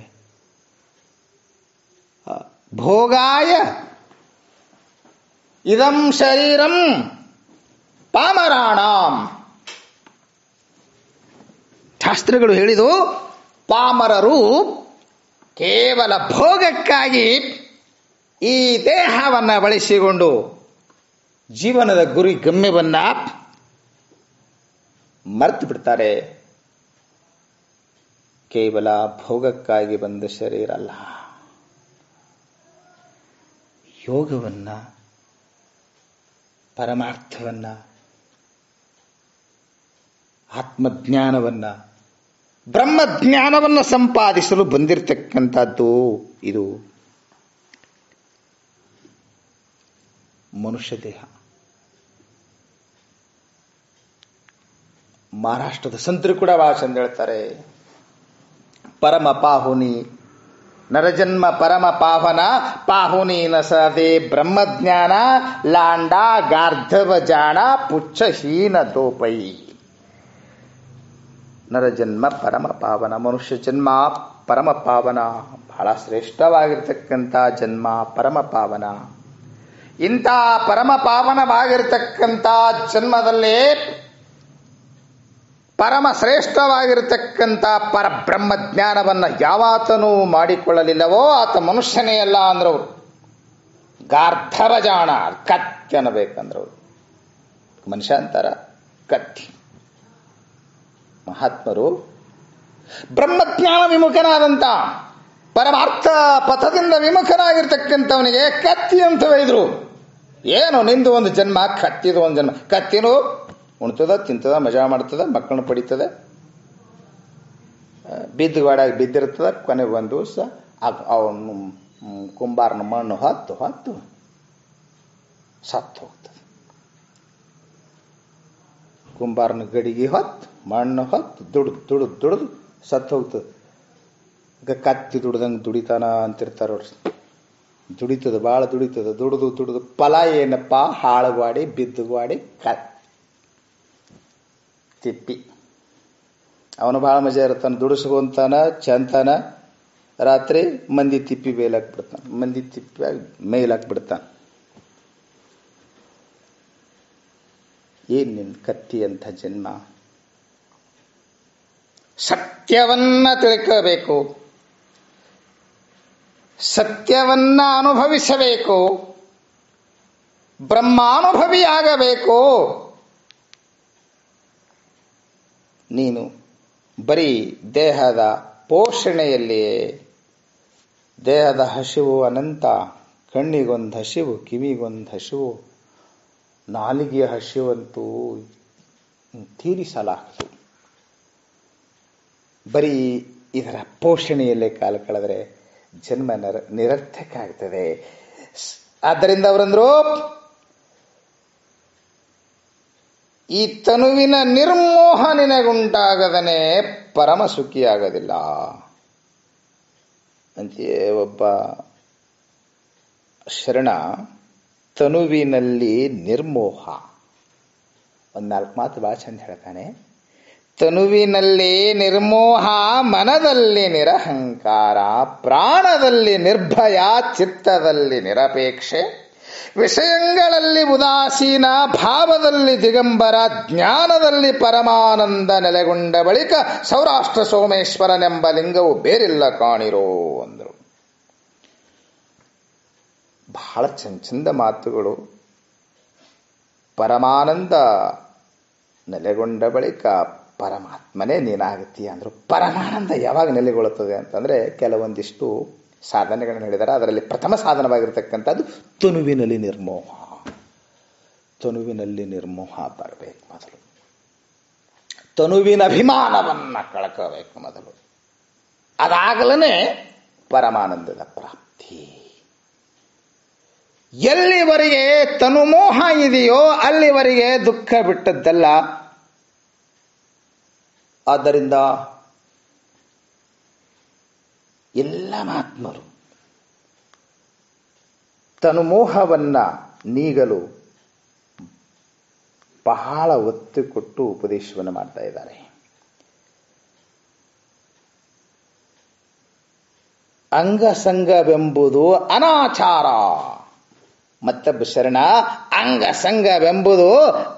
ಭೋಗಾಯ ಇದಂ ಶರೀರಂ ಪಾಮರಾಣಾಂ. ಶಾಸ್ತ್ರಗಳು ಹೇಳಿದು ಪಾಮರರು ಕೇವಲ ಭೋಗಕ್ಕಾಗಿ ಈ ದೇಹವನ್ನು ಬಳಸಿಕೊಂಡು ಜೀವನದ ಗುರಿ ಗಮ್ಯವನ್ನ ಮರೆತು ಬಿಡ್ತಾರೆ. ಕೇವಲ ಭೋಗಕ್ಕಾಗಿ ಬಂದ ಶರೀರ ಅಲ್ಲ, ಯೋಗವನ್ನ, ಪರಮಾರ್ಥವನ್ನ, ಆತ್ಮಜ್ಞಾನವನ್ನ, ಬ್ರಹ್ಮಜ್ಞಾನವನ್ನು ಸಂಪಾದಿಸಲು ಬಂದಿರತಕ್ಕಂಥದ್ದು ಇದು ಮನುಷ್ಯ ದೇಹ. ಮಹಾರಾಷ್ಟ್ರದ ಸಂತರು ಕೂಡ ಬಹಳ ಚಂದ ಹೇಳ್ತಾರೆ. ಪರಮ ಪಾಹುನಿ ನರಜನ್ಮ ಪರಮ ಪಾವನ ಪಾಹುನಿ ನಸದೆ ಬ್ರಹ್ಮಜ್ಞಾನ ಲಾಂಡ ಗಾರ್ಧವ ಜಾಣ ಪುಚ್ಛಹೀನ ದೋಪೈ. ನರಜನ್ಮ ಪರಮ ಪಾವನ, ಮನುಷ್ಯ ಜನ್ಮ ಪರಮ ಪಾವನ, ಬಹಳ ಶ್ರೇಷ್ಠವಾಗಿರ್ತಕ್ಕಂಥ ಜನ್ಮ, ಪರಮ ಪಾವನ. ಇಂಥ ಪರಮ ಪಾವನವಾಗಿರ್ತಕ್ಕಂಥ ಜನ್ಮದಲ್ಲೇ ಪರಮ ಶ್ರೇಷ್ಠವಾಗಿರ್ತಕ್ಕಂಥ ಪರಬ್ರಹ್ಮ ಜ್ಞಾನವನ್ನು ಯಾವಾತನೂ ಮಾಡಿಕೊಳ್ಳಲಿಲ್ಲವೋ ಆತ ಮನುಷ್ಯನೇ ಅಲ್ಲ ಅಂದ್ರವ್ರು. ಗಾರ್ಧವ ಜಾಣ, ಕತ್ತಿ ಅನ್ನಬೇಕಂದ್ರವ್ರು. ಮನುಷ್ಯ ಅಂತಾರ ಕತ್ತಿ. ಮಹಾತ್ಮರು ಬ್ರಹ್ಮಜ್ಞಾನ ವಿಮುಖನಾದಂತ ಪರಮಾರ್ಥ ಪಥದಿಂದ ವಿಮುಖನಾಗಿರ್ತಕ್ಕಂಥವನಿಗೆ ಕತ್ತಿ ಅಂತ ಬೈದ್ರು. ಏನು ನಿಂದು ಒಂದು ಜನ್ಮ, ಕತ್ತಿದು ಒಂದು ಜನ್ಮ. ಕತ್ತಿನೂ ಉಣ್ತದ, ತಿಂತದ, ಮಜಾ ಮಾಡ್ತದ, ಮಕ್ಕಳನ್ನ ಪಡಿತದ, ಬಿದ್ದುಗಾಡಾಗಿ ಬಿದ್ದಿರ್ತದ. ಕೊನೆಗೆ ಒಂದು ದಿವಸ ಅವನು ಕುಂಬಾರನ ಮಣ್ಣು ಹೊತ್ತು ಸತ್ತು ಹೋಗ್ತದೆ. ಕುಂಬಾರನ ಗಡಿಗೆ ಹೊತ್ತು ಮಣ್ಣು ಹೊತ್ತು ದುಡಿದು ಸತ್ತು ಹೋಗ್ತದೆ. ಈಗ ಕತ್ತಿ ದುಡ್ದಂಗೆ ದುಡಿತಾನ ಅಂತಿರ್ತಾರ ಅವ್ರು. ದುಡಿತದ, ಭಾಳ ದುಡಿತದ. ದುಡಿದು ಫಲ ಏನಪ್ಪ? ಹಾಳುಗಾಡಿ ಬಿದ್ದುಗಾಡಿ ತಿಪ್ಪಿ. ಅವನು ಭಾಳ ಮಜಾ ಇರ್ತಾನೆ, ದುಡಿಸ್ಕೊಂತಾನ, ಚಂತಾನ. ರಾತ್ರಿ ಮಂದಿ ತಿಪ್ಪಿ ಮೇಲಾಕ್ಬಿಡ್ತಾನೆ, ಮಂದಿ ತಿಪ್ಪಿ ಮೇಲಾಕ್ಬಿಡ್ತಾನೆ. ಏನ್ ನಿನ್ ಕತ್ತಿ ಅಂತ ಜನ್ಮ? ಸತ್ಯವನ್ನ ತಿಳ್ಕೋಬೇಕು, ಸತ್ಯವನ್ನ ಅನುಭವಿಸಬೇಕು, ಬ್ರಹ್ಮಾನುಭವಿಯಾಗಬೇಕು. ನೀನು ಬರೀ ದೇಹದ ಪೋಷಣೆಯಲ್ಲಿಯೇ, ದೇಹದ ಹಸಿವು ಅನಂತ. ಕಣ್ಣಿಗೊಂದು ಹಸಿವು, ಕಿವಿಗೊಂದು ಹಸಿವು, ನಾಲಿಗೆಯ ಹಸಿವಂತೂ ತೀರಿಸಲಾಗದು. ಬರೀ ಇದರ ಪೋಷಣೆಯಲ್ಲೇ ಕಾಲ ಕಳೆದರೆ ಜನ್ಮ ನಿರರ್ಥಕ ಆಗ್ತದೆ. ಆದ್ದರಿಂದ ಅವರಂದ್ರು, ಈ ತನುವಿನ ನಿರ್ಮೋಹ ನಿನಗುಂಟಾಗದನೆ ಪರಮ ಸುಖಿಯಾಗದಿಲ್ಲ ಅಂತೆಯೇ ಒಬ್ಬ ಶರಣ ತನುವಿನಲ್ಲಿ ನಿರ್ಮೋಹ. ಒಂದ್ 4 ಮಾತು ಬಹಳ ಚಂದ ಹೇಳ್ತಾನೆ. ತನುವಿನಲ್ಲಿ ನಿರ್ಮೋಹ, ಮನದಲ್ಲಿ ನಿರಹಂಕಾರ, ಪ್ರಾಣದಲ್ಲಿ ನಿರ್ಭಯ, ಚಿತ್ತದಲ್ಲಿ ನಿರಪೇಕ್ಷೆ, ವಿಷಯಗಳಲ್ಲಿ ಉದಾಸೀನ, ಭಾವದಲ್ಲಿ ದಿಗಂಬರ, ಜ್ಞಾನದಲ್ಲಿ ಪರಮಾನಂದ ನೆಲೆಗೊಂಡ ಬಳಿಕ ಸೌರಾಷ್ಟ್ರ ಸೋಮೇಶ್ವರನೆಂಬ ಲಿಂಗವು ಬೇರಿಲ್ಲ ಕಾಣಿರೋ ಅಂದರು. ಬಹಳ ಚಂದ ಮಾತುಗಳು. ಪರಮಾನಂದ ನೆಲೆಗೊಂಡ ಬಳಿಕ ಪರಮಾತ್ಮನೇ ನೀನಾಗುತ್ತೀಯ ಅಂದ್ರು. ಪರಮಾನಂದ ಯಾವಾಗ ನೆಲೆಗೊಳ್ಳುತ್ತದೆ ಅಂತಂದ್ರೆ ಕೆಲವೊಂದಿಷ್ಟು ಸಾಧನೆಗಳನ್ನು ಹೇಳಿದ್ದಾರೆ. ಅದರಲ್ಲಿ ಪ್ರಥಮ ಸಾಧನವಾಗಿರ್ತಕ್ಕಂಥದ್ದು ತನುವಿನಲ್ಲಿ ನಿರ್ಮೋಹ. ತನುವಿನಲ್ಲಿ ನಿರ್ಮೋಹ ಬರಬೇಕು ಮೊದಲು. ತನುವಿನ ಅಭಿಮಾನವನ್ನ ಕಳ್ಕೋಬೇಕು ಮೊದಲು. ಅದಾಗಲೇ ಪರಮಾನಂದದ ಪ್ರಾಪ್ತಿ. ಎಲ್ಲಿವರೆಗೆ ತನುಮೋಹ ಇದೆಯೋ ಅಲ್ಲಿವರೆಗೆ ದುಃಖ ಬಿಟ್ಟದ್ದಲ್ಲ. ಆದ್ದರಿಂದ ಎಲ್ಲ ಮಹಾತ್ಮರು ತನುಮೋಹವನ್ನ ನೀಗಲು ಬಹಳ ಒತ್ತು ಕೊಟ್ಟು ಉಪದೇಶವನ್ನು ಮಾಡ್ತಾ ಇದ್ದಾರೆ. ಅಂಗಸಂಗವೆಂಬುದು ಅನಾಚಾರ. ಮತ್ತೊಬ್ಬ ಶರಣ ಅಂಗಸಂಗವೆಂಬುದು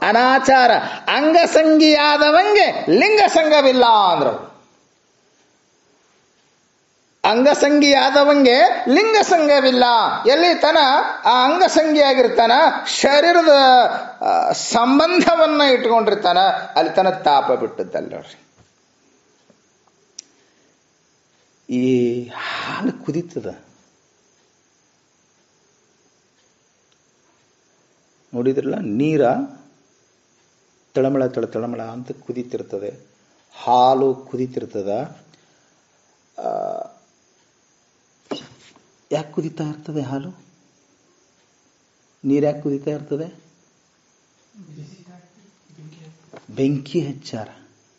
ಅನಾಚಾರ, ಅಂಗಸಂಗಿಯಾದವಂಗೆ ಲಿಂಗಸಂಗವಿಲ್ಲ ಅಂದ್ರು. ಅಂಗಸಂಗಿಯಾದವಂಗೆ ಲಿಂಗಸಂಗವಿಲ್ಲ. ಎಲ್ಲಿ ತನ ಆ ಅಂಗಸಂಗಿಯಾಗಿರ್ತಾನ, ಶರೀರದ ಸಂಬಂಧವನ್ನ ಇಟ್ಕೊಂಡಿರ್ತಾನ, ಅಲ್ಲಿ ತನ ತಾಪ ಬಿಟ್ಟದ್ದಲ್ಲ ನೋಡ್ರಿ. ಈ ಹಾಲು ಕುದೀತದ ನೋಡಿದ್ರಲ್ಲ, ನೀರ ತಳಮಳ ತಳಮಳ ಅಂತ ಕುದೀತಿರ್ತದೆ, ಹಾಲು ಕುದೀತಿರ್ತದ. ಯಾಕೆ ಕುದೀತಾ ಇರ್ತದೆ ಹಾಲು? ನೀರು ಯಾಕೆ ಕುದೀತಾ ಇರ್ತದೆ? ಬೆಂಕಿ ಹಚ್ಚಾರ.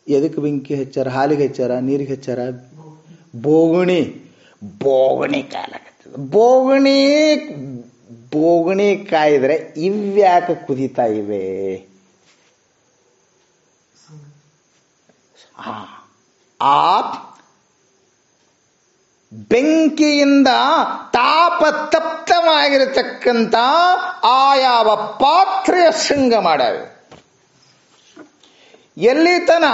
ಎದಕ್ಕೆ ಬೆಂಕಿ ಹಚ್ಚಾರ? ಹಾಲಿಗೆ ಹಚ್ಚಾರ, ನೀರಿಗೆ ಹಚ್ಚಾರ? ಬೋಗಣಿ ಕಾಲಾಗತ್ತದ. ಬೋಗಣಿ ಕಾಯಿದ್ರೆ ಇವ್ಯಾಕೆ ಕುದೀತಾ ಇವೆ? ಆ ಬೆಂಕಿಯಿಂದ ತಾಪತಪ್ತವಾಗಿರತಕ್ಕಂಥ ಆಯಾವ ಪಾತ್ರೆಯ ಸಂಗ ಮಾಡವೆ. ಎಲ್ಲಿ ತನ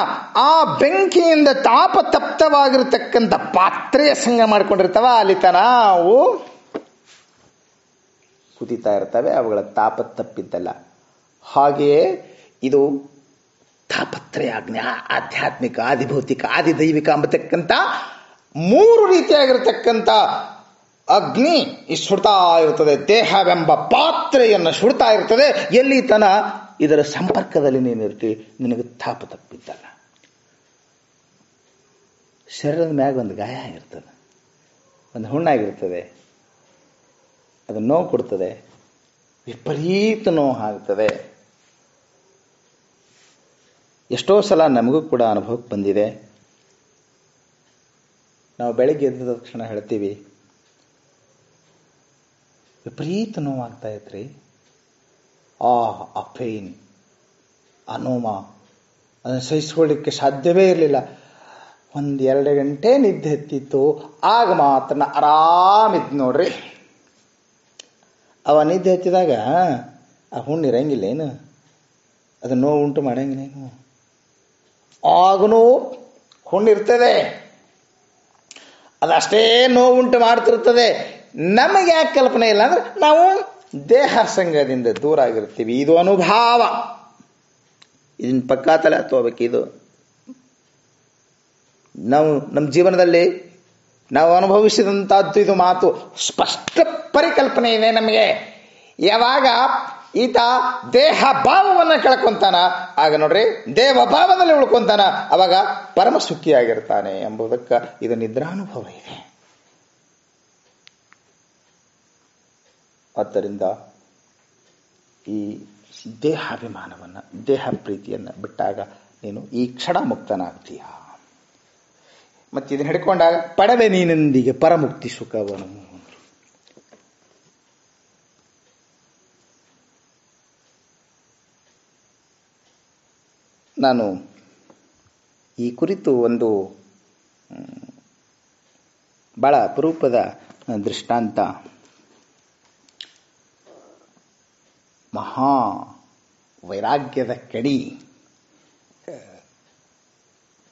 ಆ ಬೆಂಕಿಯಿಂದ ತಾಪತಪ್ತವಾಗಿರತಕ್ಕಂಥ ಪಾತ್ರೆಯ ಸಂಗ ಮಾಡ್ಕೊಂಡಿರ್ತಾವ, ಅಲ್ಲಿ ತನ ಅವು ಕುದೀತಾ ಇರ್ತವೆ. ಅವುಗಳ ತಾಪ ತಪ್ಪಿದ್ದಲ್ಲ. ಹಾಗೆಯೇ ಇದು ತಾಪತ್ರಯಾಜ್ಞೆ, ಆಧ್ಯಾತ್ಮಿಕ, ಆದಿಭೌತಿಕ, ಆದಿದೈವಿಕ ಅಂಬತಕ್ಕಂಥ ಮೂರು ರೀತಿಯಾಗಿರ್ತಕ್ಕಂಥ ಅಗ್ನಿ ಸುಡ್ತಾ ಇರ್ತದೆ. ದೇಹವೆಂಬ ಪಾತ್ರೆಯನ್ನು ಸುಡ್ತಾ ಇರ್ತದೆ. ಎಲ್ಲಿ ತನ ಇದರ ಸಂಪರ್ಕದಲ್ಲಿ ನೀನಿರ್ತೀವಿ, ನಿನಗೆ ತಾಪ ತಪ್ಪಿದ್ದಲ್ಲ. ಶರೀರದ ಮ್ಯಾಗ ಒಂದು ಗಾಯ ಆಗಿರ್ತದೆ, ಒಂದು ಹುಣ್ಣಾಗಿರ್ತದೆ, ಅದು ನೋವು ಕೊಡ್ತದೆ, ವಿಪರೀತ ನೋವು ಆಗ್ತದೆ. ಎಷ್ಟೋ ಸಲ ನಮಗೂ ಕೂಡ ಅನುಭವಕ್ಕೆ ಬಂದಿದೆ. ನಾವು ಬೆಳಗ್ಗೆ ಎದ್ದ ತಕ್ಷಣ ಹೇಳ್ತೀವಿ, ವಿಪರೀತ ನೋವಾಗ್ತಾ ಇತ್ರಿ, ಆ ಪೇನ್, ಆ ನೋವ ಅದನ್ನು ಸಹಿಸ್ಕೊಳ್ಳಿಕ್ಕೆ ಸಾಧ್ಯವೇ ಇರಲಿಲ್ಲ. 1-2 ಗಂಟೆ ನಿದ್ದೆ ಹತ್ತಿತ್ತು, ಆಗ ಮಾತ್ರ ಆರಾಮಿದ್ದು ನೋಡ್ರಿ. ಅವ ನಿದ್ದೆ ಹತ್ತಿದಾಗ ಆ ಹುಣ್ಣು ಇರಂಗಿಲ್ಲ ಏನು, ಅದು ನೋವು ಉಂಟು ಮಾಡಂಗಿಲ್ಲ ಏನು. ಆಗನೂ ಹುಣ್ಣಿರ್ತದೆ, ಅದಷ್ಟೇ ನೋವುಂಟು ಮಾಡ್ತಿರ್ತದೆ. ನಮಗೆ ಯಾಕೆ ಕಲ್ಪನೆ ಇಲ್ಲ ಅಂದ್ರೆ ನಾವು ದೇಹ ಸಂಘದಿಂದ ದೂರ ಆಗಿರ್ತೀವಿ. ಇದು ಅನುಭವ, ಇದನ್ನ ಪಕ್ಕಾ ತಲೆ ಹತ್ತೋಬೇಕು. ಇದು ನಾವು ನಮ್ಮ ಜೀವನದಲ್ಲಿ ನಾವು ಅನುಭವಿಸಿದಂತಹದ್ದು. ಇದು ಮಾತು ಸ್ಪಷ್ಟ ಪರಿಕಲ್ಪನೆ ಇದೆ ನಮಗೆ. ಯಾವಾಗ ಈತ ದೇಹ ಭಾವವನ್ನು ಕಳ್ಕೊಂತಾನ, ಆಗ ನೋಡ್ರಿ ದೇವ ಭಾವದಲ್ಲಿ ಉಳ್ಕೊಂತಾನ, ಅವಾಗ ಪರಮ ಸುಖಿಯಾಗಿರ್ತಾನೆ ಎಂಬುದಕ್ಕೆ ಇದು ನಿದ್ರಾನುಭವ ಇದೆ. ಆದ್ದರಿಂದ ಈ ದೇಹಾಭಿಮಾನವನ್ನು, ದೇಹ ಪ್ರೀತಿಯನ್ನು ಬಿಟ್ಟಾಗ ನೀನು ಈ ಕ್ಷಣ ಮುಕ್ತನಾಗ್ತೀಯ. ಮತ್ತೆ ಇದನ್ನ ಹಿಡ್ಕೊಂಡಾಗ ಪಡವೆ ನೀನೊಂದಿಗೆ ಪರಮುಕ್ತಿ ಸುಖವನು. ನಾನು ಈ ಕುರಿತು ಒಂದು ಬಹಳ ಅಪರೂಪದ ದೃಷ್ಟಾಂತ, ಮಹಾ ವೈರಾಗ್ಯದ ಕಡಿ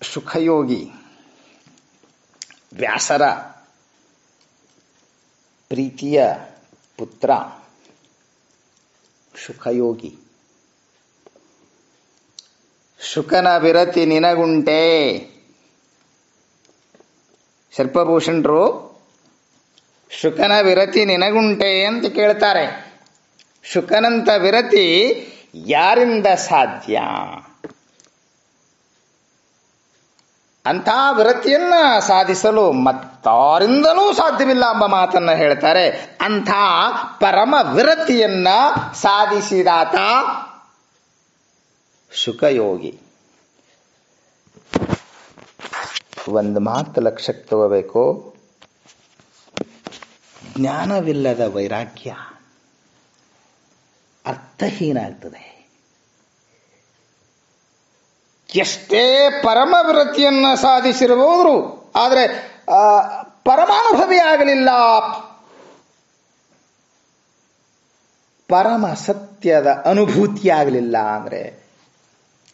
ಸುಖಯೋಗಿ ವ್ಯಾಸರ ಪ್ರೀತಿಯ ಪುತ್ರ ಸುಖಯೋಗಿ. ಶುಕನ ವಿರತಿ ನಿನಗುಂಟೆ. ಸರ್ಪಭೂಷಣರು ಶುಕನ ವಿರತಿ ನಿನಗುಂಟೆ ಅಂತ ಕೇಳ್ತಾರೆ. ಶುಕನಂತ ವಿರತಿ ಯಾರಿಂದ ಸಾಧ್ಯ? ಅಂಥ ವಿರತಿಯನ್ನ ಸಾಧಿಸಲು ಮತ್ತಾರಿಂದಲೂ ಸಾಧ್ಯವಿಲ್ಲ ಎಂಬ ಮಾತನ್ನ ಹೇಳ್ತಾರೆ. ಅಂಥ ಪರಮ ವಿರತಿಯನ್ನ ಸಾಧಿಸಿದಾತ ಶುಕಯೋಗಿ. ಒಂದು ಮಾತು ಲಕ್ಷ್ಯಕ್ಕೆ ತಗೋಬೇಕು, ಜ್ಞಾನವಿಲ್ಲದ ವೈರಾಗ್ಯ ಅರ್ಥಹೀನ ಆಗ್ತದೆ. ಎಷ್ಟೇ ಪರಮ ವಿರತಿಯನ್ನ ಸಾಧಿಸಿರಬಹುದು, ಆದರೆ ಪರಮಾನುಭವಿ ಆಗಲಿಲ್ಲ, ಪರಮ ಸತ್ಯದ ಅನುಭೂತಿ ಆಗಲಿಲ್ಲ ಅಂದ್ರೆ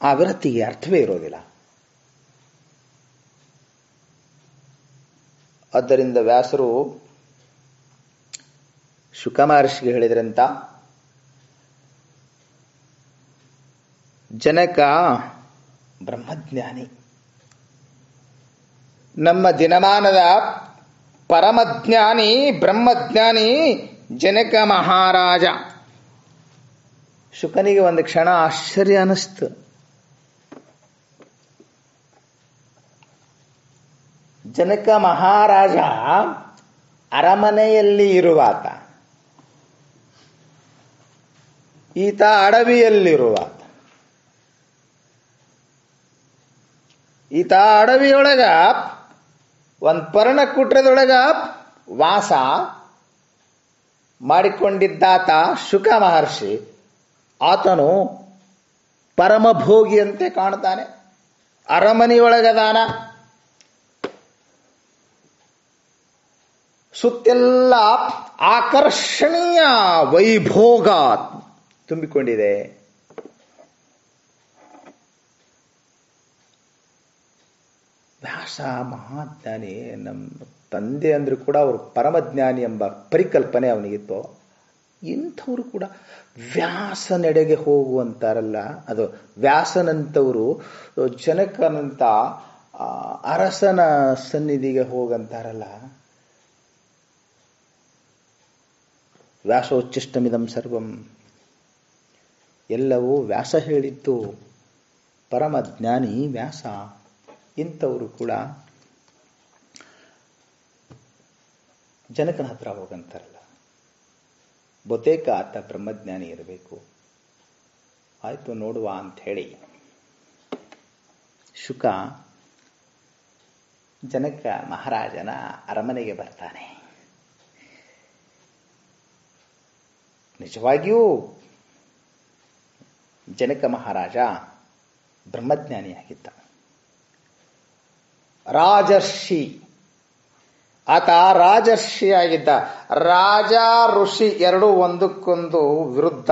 ಆ ವಿರತಿಗೆ ಅರ್ಥವೇ ಇರೋದಿಲ್ಲ. ಆದ್ದರಿಂದ ವ್ಯಾಸರು ಶುಕ ಮಹರ್ಷಿಗೆ ಹೇಳಿದ್ರಂತ, ಜನಕ ಬ್ರಹ್ಮಜ್ಞಾನಿ, ನಮ್ಮ ದಿನಮಾನದ ಪರಮಜ್ಞಾನಿ ಬ್ರಹ್ಮಜ್ಞಾನಿ ಜನಕ ಮಹಾರಾಜ. ಶುಕನಿಗೆ ಒಂದು ಕ್ಷಣ ಆಶ್ಚರ್ಯ ಅನಿಸ್ತು. ಜನಕ ಮಹಾರಾಜ ಅರಮನೆಯಲ್ಲಿ ಇರುವಾತ, ಈತ ಅಡವಿಯಲ್ಲಿರುವಾತ. ಈತ ಅಡವಿಯೊಳಗ ಒಂದು ಪರ್ಣಕುಟ್ರದೊಳಗ ವಾಸ ಮಾಡಿಕೊಂಡಿದ್ದಾತ ಶುಕ ಮಹರ್ಷಿ. ಆತನು ಪರಮಭೋಗಿಯಂತೆ ಕಾಣ್ತಾನೆ. ಅರಮನೆಯೊಳಗದಾನ, ಸುತ್ತೆಲ್ಲ ಆಕರ್ಷಣೀಯ ವೈಭೋಗ ತುಂಬಿಕೊಂಡಿದೆ. ವ್ಯಾಸ ಮಹಾಜ್ಞಾನಿ, ನಮ್ಮ ತಂದೆ ಅಂದ್ರೂ ಕೂಡ ಅವರು ಪರಮಜ್ಞಾನಿ ಎಂಬ ಪರಿಕಲ್ಪನೆ ಅವನಿಗಿತ್ತು. ಇಂಥವರು ಕೂಡ ವ್ಯಾಸನೆಡೆಗೆ ಹೋಗುವಂತಾರಲ್ಲ, ಅದು ವ್ಯಾಸನಂತವರು ಜನಕನಂತ ಅರಸನ ಸನ್ನಿಧಿಗೆ ಹೋಗಂತಾರಲ್ಲ. ವ್ಯಾಸೋಚ್ಚಿಷ್ಟಮಿದಂ ಸರ್ವಂ, ಎಲ್ಲವೂ ವ್ಯಾಸ ಹೇಳಿದ್ದು. ಪರಮಜ್ಞಾನಿ ವ್ಯಾಸ. ಇಂಥವರು ಕೂಡ ಜನಕನ ಹತ್ರ ಹೋಗಂತಾರಲ್ಲ. ಬಹುತೇಕ ಆತ ಬ್ರಹ್ಮಜ್ಞಾನಿ ಇರಬೇಕು. ಆಯ್ತು ನೋಡುವ ಅಂತ ಹೇಳಿ ಶುಕ ಜನಕ ಮಹಾರಾಜನ ಅರಮನೆಗೆ ಬರ್ತಾನೆ. ನಿಜವಾಗಿಯೂ ಜನಕ ಮಹಾರಾಜ ಬ್ರಹ್ಮಜ್ಞಾನಿಯಾಗಿದ್ದ, ರಾಜರ್ಷಿ. ಆತ ರಾಜರ್ಷಿಯಾಗಿದ್ದ. ರಾಜ ಋಷಿ ಎರಡೂ ಒಂದಕ್ಕೊಂದು ವಿರುದ್ಧ.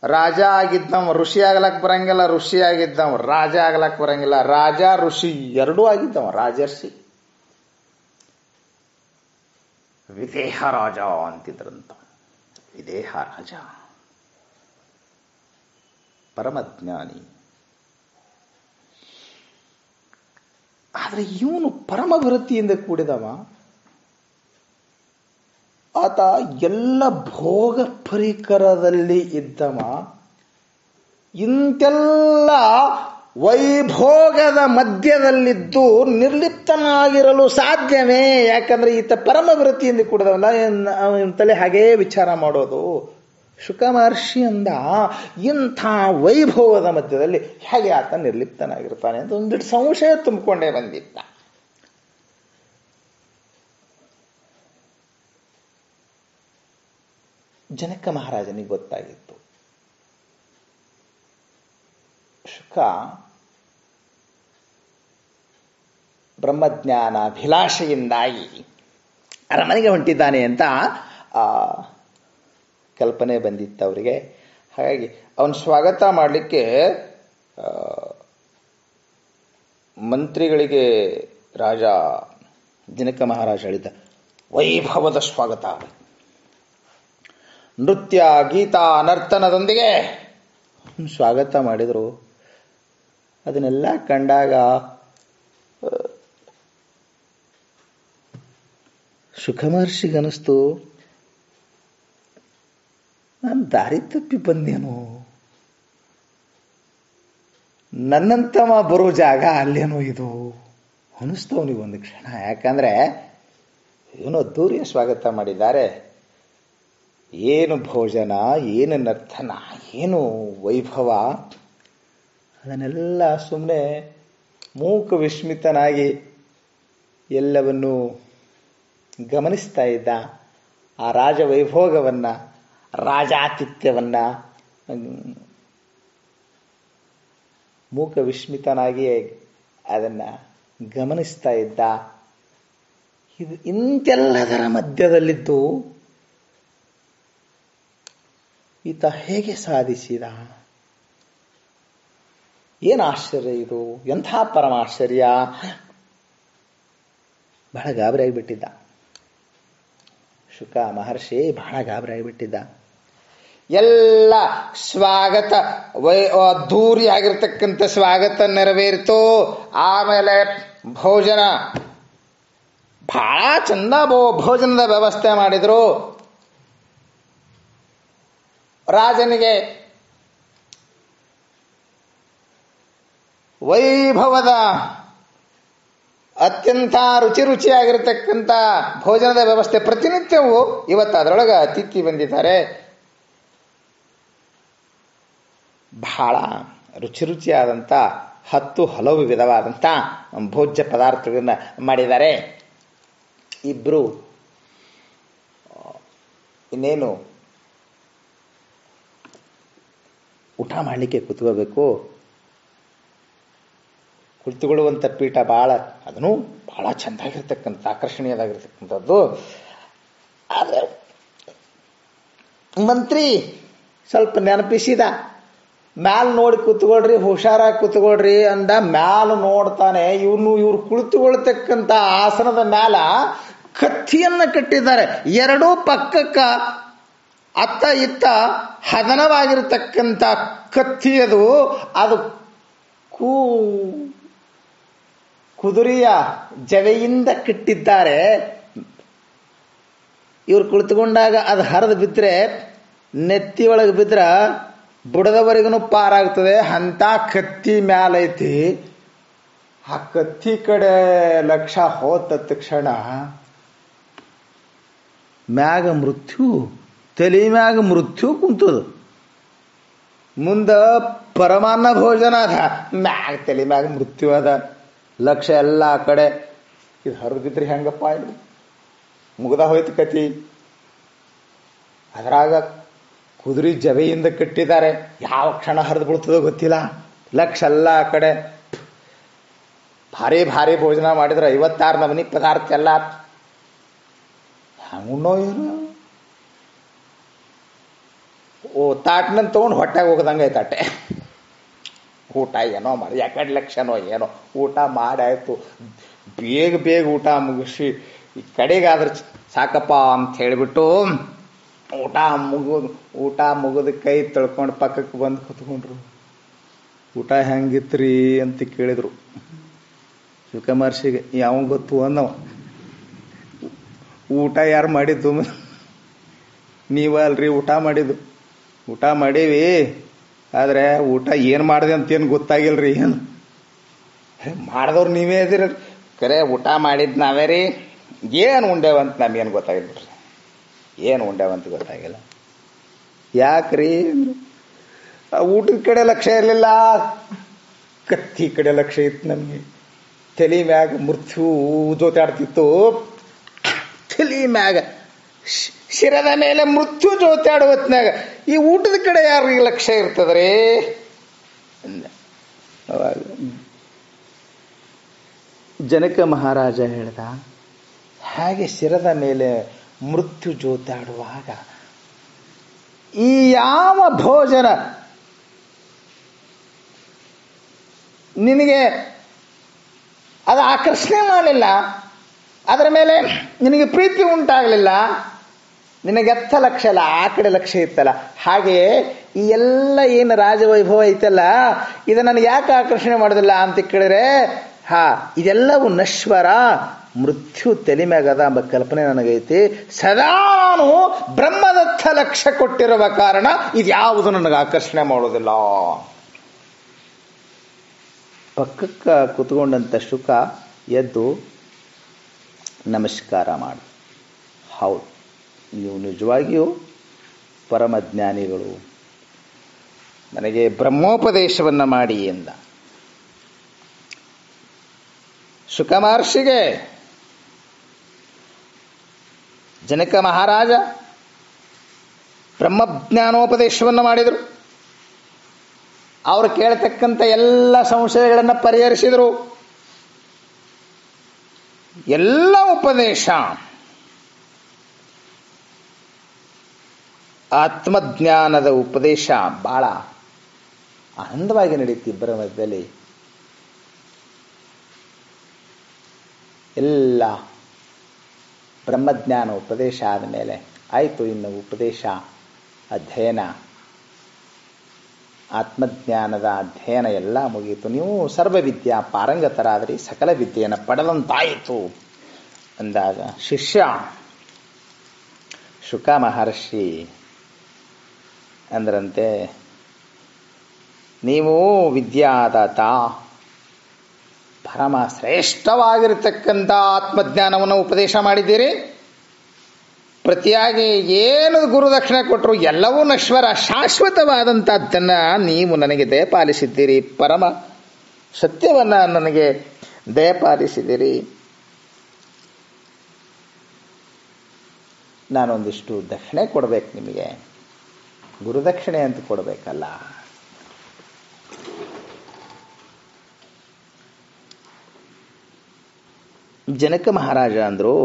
ರಾಜ ಆಗಿದ್ದವ ಋಷಿ ಆಗ್ಲಕ್ ಬರಂಗಿಲ್ಲ, ಋಷಿ ಆಗಿದ್ದವ ರಾಜ ಆಗ್ಲಕ್ ಬರಂಗಿಲ್ಲ. ರಾಜ ಋಷಿ ಎರಡೂ ಆಗಿದ್ದವ ರಾಜರ್ಷಿ. ವಿದೇಹ ರಾಜ ಅಂತಿದ್ರಂತ. ವಿದೇಹ ರಾಜ ಪರಮಜ್ಞಾನಿ. ಆದ್ರೆ ಇವನು ಪರಮ ವಿರತಿಯಿಂದ ಕೂಡಿದವ. ಆತ ಎಲ್ಲ ಭೋಗ ಪರಿಕರದಲ್ಲಿ ಇದ್ದವ. ಇಂತೆಲ್ಲ ವೈಭೋಗದ ಮಧ್ಯದಲ್ಲಿದ್ದು ನಿರ್ಲಿಪ್ತನಾಗಿರಲು ಸಾಧ್ಯವೇ? ಯಾಕಂದ್ರೆ ಈತ ಪರಮ ವಿರತಿಯಿಂದ ಕೂಡಿದವಲ್ಲ. ಅವನ ತಲೆ ಹಾಗೇ ವಿಚಾರ ಮಾಡೋದು. ಶುಕ ಮಹರ್ಷಿ ಅಂದ, ಇಂಥ ವೈಭವದ ಮಧ್ಯದಲ್ಲಿ ಹೇಗೆ ಆತ ನಿರ್ಲಿಪ್ತನಾಗಿರ್ತಾನೆ ಅಂತ ಒಂದಿಟ್ಟು ಸಂಶಯ ತುಂಬಿಕೊಂಡೇ ಬಂದಿದ್ದ. ಜನಕ ಮಹಾರಾಜನಿಗೆ ಗೊತ್ತಾಗಿತ್ತು, ಶುಕ ಬ್ರಹ್ಮಜ್ಞಾನ ಅಭಿಲಾಷೆಯಿಂದಾಗಿ ಅರಮನೆಗೆ ಹೊಂಟಿದ್ದಾನೆ ಅಂತ ಕಲ್ಪನೆ ಬಂದಿತ್ತು ಅವರಿಗೆ. ಹಾಗಾಗಿ ಅವನ ಸ್ವಾಗತ ಮಾಡಲಿಕ್ಕೆ ಮಂತ್ರಿಗಳಿಗೆ ರಾಜ ಜನಕ ಮಹಾರಾಜ ಹೇಳಿದ್ದ, ವೈಭವದ ಸ್ವಾಗತ, ನೃತ್ಯ ಗೀತ ನರ್ತನದೊಂದಿಗೆ ಸ್ವಾಗತ ಮಾಡಿದರು. ಅದನ್ನೆಲ್ಲ ಕಂಡಾಗ ಶುಕ ಮಹರ್ಷಿಗನಿಸ್ತು, ನಾನು ದಾರಿ ತಪ್ಪಿ ಬಂದೇನು, ನನ್ನಂತವ ಬರೋ ಜಾಗ ಅಲ್ಲೇನೋ ಇದು ಅನಿಸ್ತವನಿಗೊಂದು ಕ್ಷಣ. ಯಾಕಂದ್ರೆ ಏನೋ ಅದ್ದೂರಿಯ ಸ್ವಾಗತ ಮಾಡಿದ್ದಾರೆ. ಏನು ಭೋಜನ, ಏನು ನರ್ತನ, ಏನು ವೈಭವ, ಅದನ್ನೆಲ್ಲ ಸುಮ್ಮನೆ ಮೂಕ ವಿಸ್ಮಿತನಾಗಿ ಎಲ್ಲವನ್ನೂ ಗಮನಿಸ್ತಾ ಇದ್ದ. ಆ ರಾಜವೈಭೋಗವನ್ನ, ರಾಜಾತಿಥ್ಯವನ್ನ ಮೂಕ ವಿಸ್ಮಿತನಾಗಿ ಅದನ್ನ ಗಮನಿಸ್ತಾ ಇದ್ದ. ಇದು ಇಂತೆಲ್ಲದರ ಮಧ್ಯದಲ್ಲಿದ್ದು ಈತ ಹೇಗೆ ಸಾಧಿಸಿದ? ಏನು ಆಶ್ಚರ್ಯ ಇದು, ಎಂಥ ಪರಮಾಶ್ಚರ್ಯ. ಬಹಳ ಗಾಬರಿ ಆಗಿಬಿಟ್ಟಿದ್ದ ಶುಕ ಮಹರ್ಷಿ, ಬಹಳ ಗಾಬರಿ ಆಗಿಬಿಟ್ಟಿದ್ದ. ಎಲ್ಲ ಸ್ವಾಗತ ಅದ್ದೂರಿ ಆಗಿರ್ತಕ್ಕಂಥ ಸ್ವಾಗತ ನೆರವೇರಿತು. ಆಮೇಲೆ ಭೋಜನ ಬಹಳ ಚಂದ ಭೋಜನದ ವ್ಯವಸ್ಥೆ ಮಾಡಿದ್ರು. ರಾಜನಿಗೆ ವೈಭವದ ಅತ್ಯಂತ ರುಚಿಯಾಗಿರ್ತಕ್ಕಂಥ ಭೋಜನದ ವ್ಯವಸ್ಥೆ ಪ್ರತಿನಿತ್ಯವೂ. ಇವತ್ತು ಅದರೊಳಗೆ ಅತಿಥಿ ಬಂದಿದ್ದಾರೆ. ಬಹಳ ರುಚಿಯಾದಂಥ 10 ಹಲವು ವಿಧವಾದಂಥ ಭೋಜ್ಯ ಪದಾರ್ಥಗಳನ್ನ ಮಾಡಿದ್ದಾರೆ. ಇಬ್ರು ಇನ್ನೇನು ಊಟ ಮಾಡಲಿಕ್ಕೆ ಕೂತ್ಕೋಬೇಕು. ಕುಳಿತುಕೊಳ್ಳುವಂಥ ಪೀಠ ಅದನ್ನು ಬಹಳ ಚೆಂದಾಗಿರ್ತಕ್ಕಂಥ, ಆಕರ್ಷಣೀಯದಾಗಿರ್ತಕ್ಕಂಥದ್ದು. ಆದರೆ ಮಂತ್ರಿ ಸ್ವಲ್ಪ ನೆನಪಿಸಿದ. ಮ್ಯಾಲ ನೋಡಿ ಕೂತ್ಕೊಳ್ರಿ, ಹುಷಾರಾಗಿ ಕೂತ್ಕೊಳ್ರಿ ಅಂದ. ಮ್ಯಾಲ ನೋಡ್ತಾನೆ, ಇವ್ರು ಕುಳಿತುಕೊಳ್ತಕ್ಕಂಥ ಆಸನದ ಮ್ಯಾಲ ಕತ್ತಿಯನ್ನ ಕಟ್ಟಿದ್ದಾರೆ. ಎರಡೂ ಪಕ್ಕಕ್ಕ ಅತ್ತ ಇತ್ತ ಹದನವಾಗಿರ್ತಕ್ಕಂಥ ಕತ್ತಿಯದು. ಅದು ಕುದುರೆಯ ಜವೆಯಿಂದ ಕಟ್ಟಿದ್ದಾರೆ. ಇವ್ರು ಕುಳಿತುಕೊಂಡಾಗ ಅದು ಹರಿದು ಬಿದ್ದರೆ, ನೆತ್ತಿಯೊಳಗೆ ಬಿದ್ರ ಬುಡದವರೆಗೂ ಪಾರಾಗ್ತದೆ. ಅಂತ ಕತ್ತಿ ಮ್ಯಾಲೈತಿ. ಆ ಕತ್ತಿ ಕಡೆ ಲಕ್ಷ್ಯ ಹೋದ ತಕ್ಷಣ ಮ್ಯಾಗ ಮೃತ್ಯು, ತಲೆ ಮ್ಯಾಗ ಮೃತ್ಯು ಕುಂತದು. ಮುಂದ ಪರಮಾನ್ನ ಭೋಜನ ಅದ, ಮ್ಯಾಗ ತಲೆ ಮ್ಯಾಗ ಮೃತ್ಯು ಅದ. ಲಕ್ಷ್ಯ ಎಲ್ಲ ಕಡೆ. ಇದು ಹರಿದಿದ್ರಿ ಹೆಂಗಪ್ಪ, ಇದು ಮುಗ್ದ ಹೋಯ್ತು ಕತಿ. ಅದರಾಗ ಕುದುರೆ ಜವೆಯಿಂದ ಕಟ್ಟಿದ್ದಾರೆ. ಯಾವ ಕ್ಷಣ ಹರಿದು ಬಿಡ್ತದೋ ಗೊತ್ತಿಲ್ಲ. ಲಕ್ಷ ಎಲ್ಲ ಕಡೆ ಭಾರಿ ಭಾರಿ ಭೋಜನ ಮಾಡಿದ್ರೆ 56 ನಮೂನಿ ಪದಾರ್ಥ ಎಲ್ಲ. ಹಂಗುಣ್ಣೋ ಏನು ತಾಟ್ನಂತ ತಗೊಂಡು ಹೊಟ್ಟೆಗೆ ಹೋಗದಂಗೆ ಐತಾಟೆ. ಊಟ ಏನೋ ಮಾಡಿ 2 ಲಕ್ಷನೋ ಏನೋ ಊಟ ಮಾಡಾಯ್ತು. ಬೇಗ ಊಟ ಮುಗಿಸಿ ಈ ಕಡೆಗಾದ್ರೆ ಸಾಕಪ್ಪ ಅಂತ ಹೇಳಿಬಿಟ್ಟು ಊಟ ಮುಗಿದ ಕೈ ತೊಳ್ಕೊಂಡು ಪಕ್ಕಕ್ಕೆ ಬಂದು ಕೂತ್ಕೊಂಡ್ರು. ಊಟ ಹೆಂಗಿತ್ರಿ ಅಂತ ಕೇಳಿದ್ರು ಶುಕ ಮಹರ್ಷಿಗೆ. ಯಾವ ಗೊತ್ತು ಅಂದವ. ಊಟ ಯಾರು ಮಾಡಿದ್ದು? ನೀವ ಅಲ್ರಿ ಊಟ ಮಾಡಿದ್ದು. ಊಟ ಮಾಡೀವಿ, ಆದ್ರೆ ಊಟ ಏನು ಮಾಡಿದೆ ಅಂತೇನು ಗೊತ್ತಾಗಿಲ್ರಿ. ಏನು ಮಾಡಿದವ್ರು ನೀವೇ ಇದ್ದೀರ. ಕರೆ ಊಟ ಮಾಡಿದ್ ನಾವೇ ರೀ. ಏನು ಉಂಡೇವಂತ ನಮಗೇನು ಗೊತ್ತಾಗಿಲ್ರಿ. ಏನು ಉಂಡೇವಂತ ಗೊತ್ತಾಗಿಲ್ಲ. ಯಾಕ್ರಿ? ಊಟದ ಕಡೆ ಲಕ್ಷ್ಯ ಇರಲಿಲ್ಲ, ಕತ್ತಿ ಕಡೆ ಲಕ್ಷ್ಯ ಇತ್ತು ನಮಗೆ. ತಲೆ ಮ್ಯಾಗ ಮೃತ್ಯು ಜೋತಾಡ್ತಿತ್ತು. ತಲೆ ಮ್ಯಾಗ ಶಿರದ ಮೇಲೆ ಮೃತ್ಯು ಜೋತಾಡುವತ್ನಾಗ ಈ ಊಟದ ಕಡೆ ಯಾರಿಗೆ ಲಕ್ಷ್ಯ ಇರ್ತದ್ರಿ? ಅವಾಗ ಜನಕ ಮಹಾರಾಜ ಹೇಳ್ದ, ಹಾಗೆ ಶಿರದ ಮೇಲೆ ಮೃತ್ಯು ಜೋತಾಡುವಾಗ ಈ ಯಾವ ಭೋಜನ ನಿನಗೆ ಅದು ಆಕರ್ಷಣೆ ಮಾಡಲಿಲ್ಲ, ಅದರ ಮೇಲೆ ನಿನಗೆ ಪ್ರೀತಿ ಉಂಟಾಗಲಿಲ್ಲ, ನಿನಗೆತ್ತ ಲಕ್ಷ್ಯ ಅಲ್ಲ, ಆ ಕಡೆ ಲಕ್ಷ್ಯ ಇತ್ತಲ್ಲ. ಹಾಗೆಯೇ ಈ ಎಲ್ಲ ಏನು ರಾಜವೈಭವ ಐತಲ್ಲ, ಇದು ನನಗೆ ಯಾಕೆ ಆಕರ್ಷಣೆ ಮಾಡೋದಿಲ್ಲ ಅಂತ ಕೇಳಿದ್ರೆ, ಇದೆಲ್ಲವೂ ನಶ್ವರ, ಮೃತ್ಯು ತಲೆ ಮ್ಯಾಗದ ಎಂಬ ಕಲ್ಪನೆ ನನಗೈತಿ. ಸದಾನು ಬ್ರಹ್ಮದತ್ತ ಲಕ್ಷ್ಯ ಕೊಟ್ಟಿರುವ ಕಾರಣ ಇದ್ಯಾವುದು ನನಗೆ ಆಕರ್ಷಣೆ ಮಾಡೋದಿಲ್ಲ. ಪಕ್ಕಕ್ಕೆ ಕುತ್ಕೊಂಡಂಥ ಶುಕ ಎದ್ದು ನಮಸ್ಕಾರ ಮಾಡು. ಹೌದು, ನೀವು ನಿಜವಾಗಿಯೂ ಪರಮಜ್ಞಾನಿಗಳು, ನನಗೆ ಬ್ರಹ್ಮೋಪದೇಶವನ್ನು ಮಾಡಿ ಎಂದ. ಶುಕ ಮಹರ್ಷಿಗೆ ಜನಕ ಮಹಾರಾಜ ಬ್ರಹ್ಮಜ್ಞಾನೋಪದೇಶವನ್ನು ಮಾಡಿದರು. ಅವರು ಕೇಳತಕ್ಕಂಥ ಎಲ್ಲ ಸಂಶಯಗಳನ್ನು ಪರಿಹರಿಸಿದರು. ಎಲ್ಲ ಉಪದೇಶ ಆತ್ಮಜ್ಞಾನದ ಉಪದೇಶ ಬಹಳ ಆನಂದವಾಗಿ ನಡೀತಿ ಇಬ್ಬರ ಮಧ್ಯದಲ್ಲಿ. ಎಲ್ಲ ಬ್ರಹ್ಮಜ್ಞಾನ ಉಪದೇಶ ಆದಮೇಲೆ ಆಯಿತು, ಇನ್ನು ಉಪದೇಶ ಅಧ್ಯಯನ, ಆತ್ಮಜ್ಞಾನದ ಅಧ್ಯಯನ ಎಲ್ಲ ಮುಗಿಯಿತು. ನೀವು ಸರ್ವವಿದ್ಯಾ ಪಾರಂಗತರಾದ್ರಿ, ಸಕಲ ವಿದ್ಯೆಯನ್ನು ಪಡೆದಂತಾಯಿತು ಅಂದಾಗ ಶಿಷ್ಯ ಶುಕ ಮಹರ್ಷಿ ಅಂದ್ರಂತೆ, ನೀವು ವಿದ್ಯಾದಾತ, ಪರಮ ಶ್ರೇಷ್ಠವಾಗಿರತಕ್ಕಂಥ ಆತ್ಮಜ್ಞಾನವನ್ನು ಉಪದೇಶ ಮಾಡಿದ್ದೀರಿ. ಪ್ರತಿಯಾಗಿ ಏನು ಗುರುದಕ್ಷಿಣೆ ಕೊಟ್ಟರು ಎಲ್ಲವೂ ನಶ್ವರ, ಶಾಶ್ವತವಾದಂಥದ್ದನ್ನು ನೀವು ನನಗೆ ದಯಪಾಲಿಸಿದ್ದೀರಿ. ಪರಮ ಸತ್ಯವನ್ನು ನನಗೆ ದಯಪಾಲಿಸಿದ್ದೀರಿ. ನಾನೊಂದಿಷ್ಟು ದಕ್ಷಿಣೆ ಕೊಡಬೇಕು ನಿಮಗೆ, ಗುರುದಕ್ಷಿಣೆ ಅಂತ ಕೊಡಬೇಕಲ್ಲ. ಜನಕ ಮಹಾರಾಜ ಅಂದ್ರು,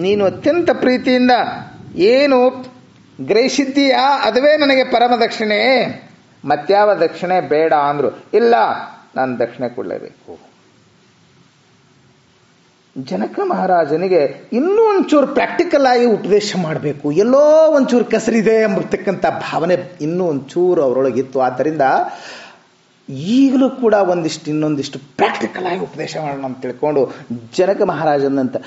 ನೀನು ಅತ್ಯಂತ ಪ್ರೀತಿಯಿಂದ ಏನು ಗ್ರಹಿಸಿದ್ದೀಯಾ ಅದುವೇ ನನಗೆ ಪರಮ ದಕ್ಷಿಣೆ, ಮತ್ಯಾವ ದಕ್ಷಿಣೆ ಬೇಡ ಅಂದ್ರು. ಇಲ್ಲ, ನಾನು ದಕ್ಷಿಣೆ ಕೊಡಲೇಬೇಕು. ಜನಕ ಮಹಾರಾಜನಿಗೆ ಇನ್ನೂ ಒಂಚೂರು ಪ್ರಾಕ್ಟಿಕಲ್ ಆಗಿ ಉಪದೇಶ ಮಾಡಬೇಕು, ಎಲ್ಲೋ ಒಂಚೂರು ಕಸರಿದೆ ಎಂಬತಕ್ಕಂಥ ಭಾವನೆ ಇನ್ನೂ ಒಂಚೂರು ಅವರೊಳಗಿತ್ತು. ಆದ್ದರಿಂದ ಈಗಲೂ ಕೂಡ ಇನ್ನೊಂದಿಷ್ಟು ಪ್ರಾಕ್ಟಿಕಲ್ ಆಗಿ ಉಪದೇಶ ಮಾಡೋಣ ಅಂತ ತಿಳ್ಕೊಂಡು ಜನಕ ಮಹಾರಾಜನಂತ,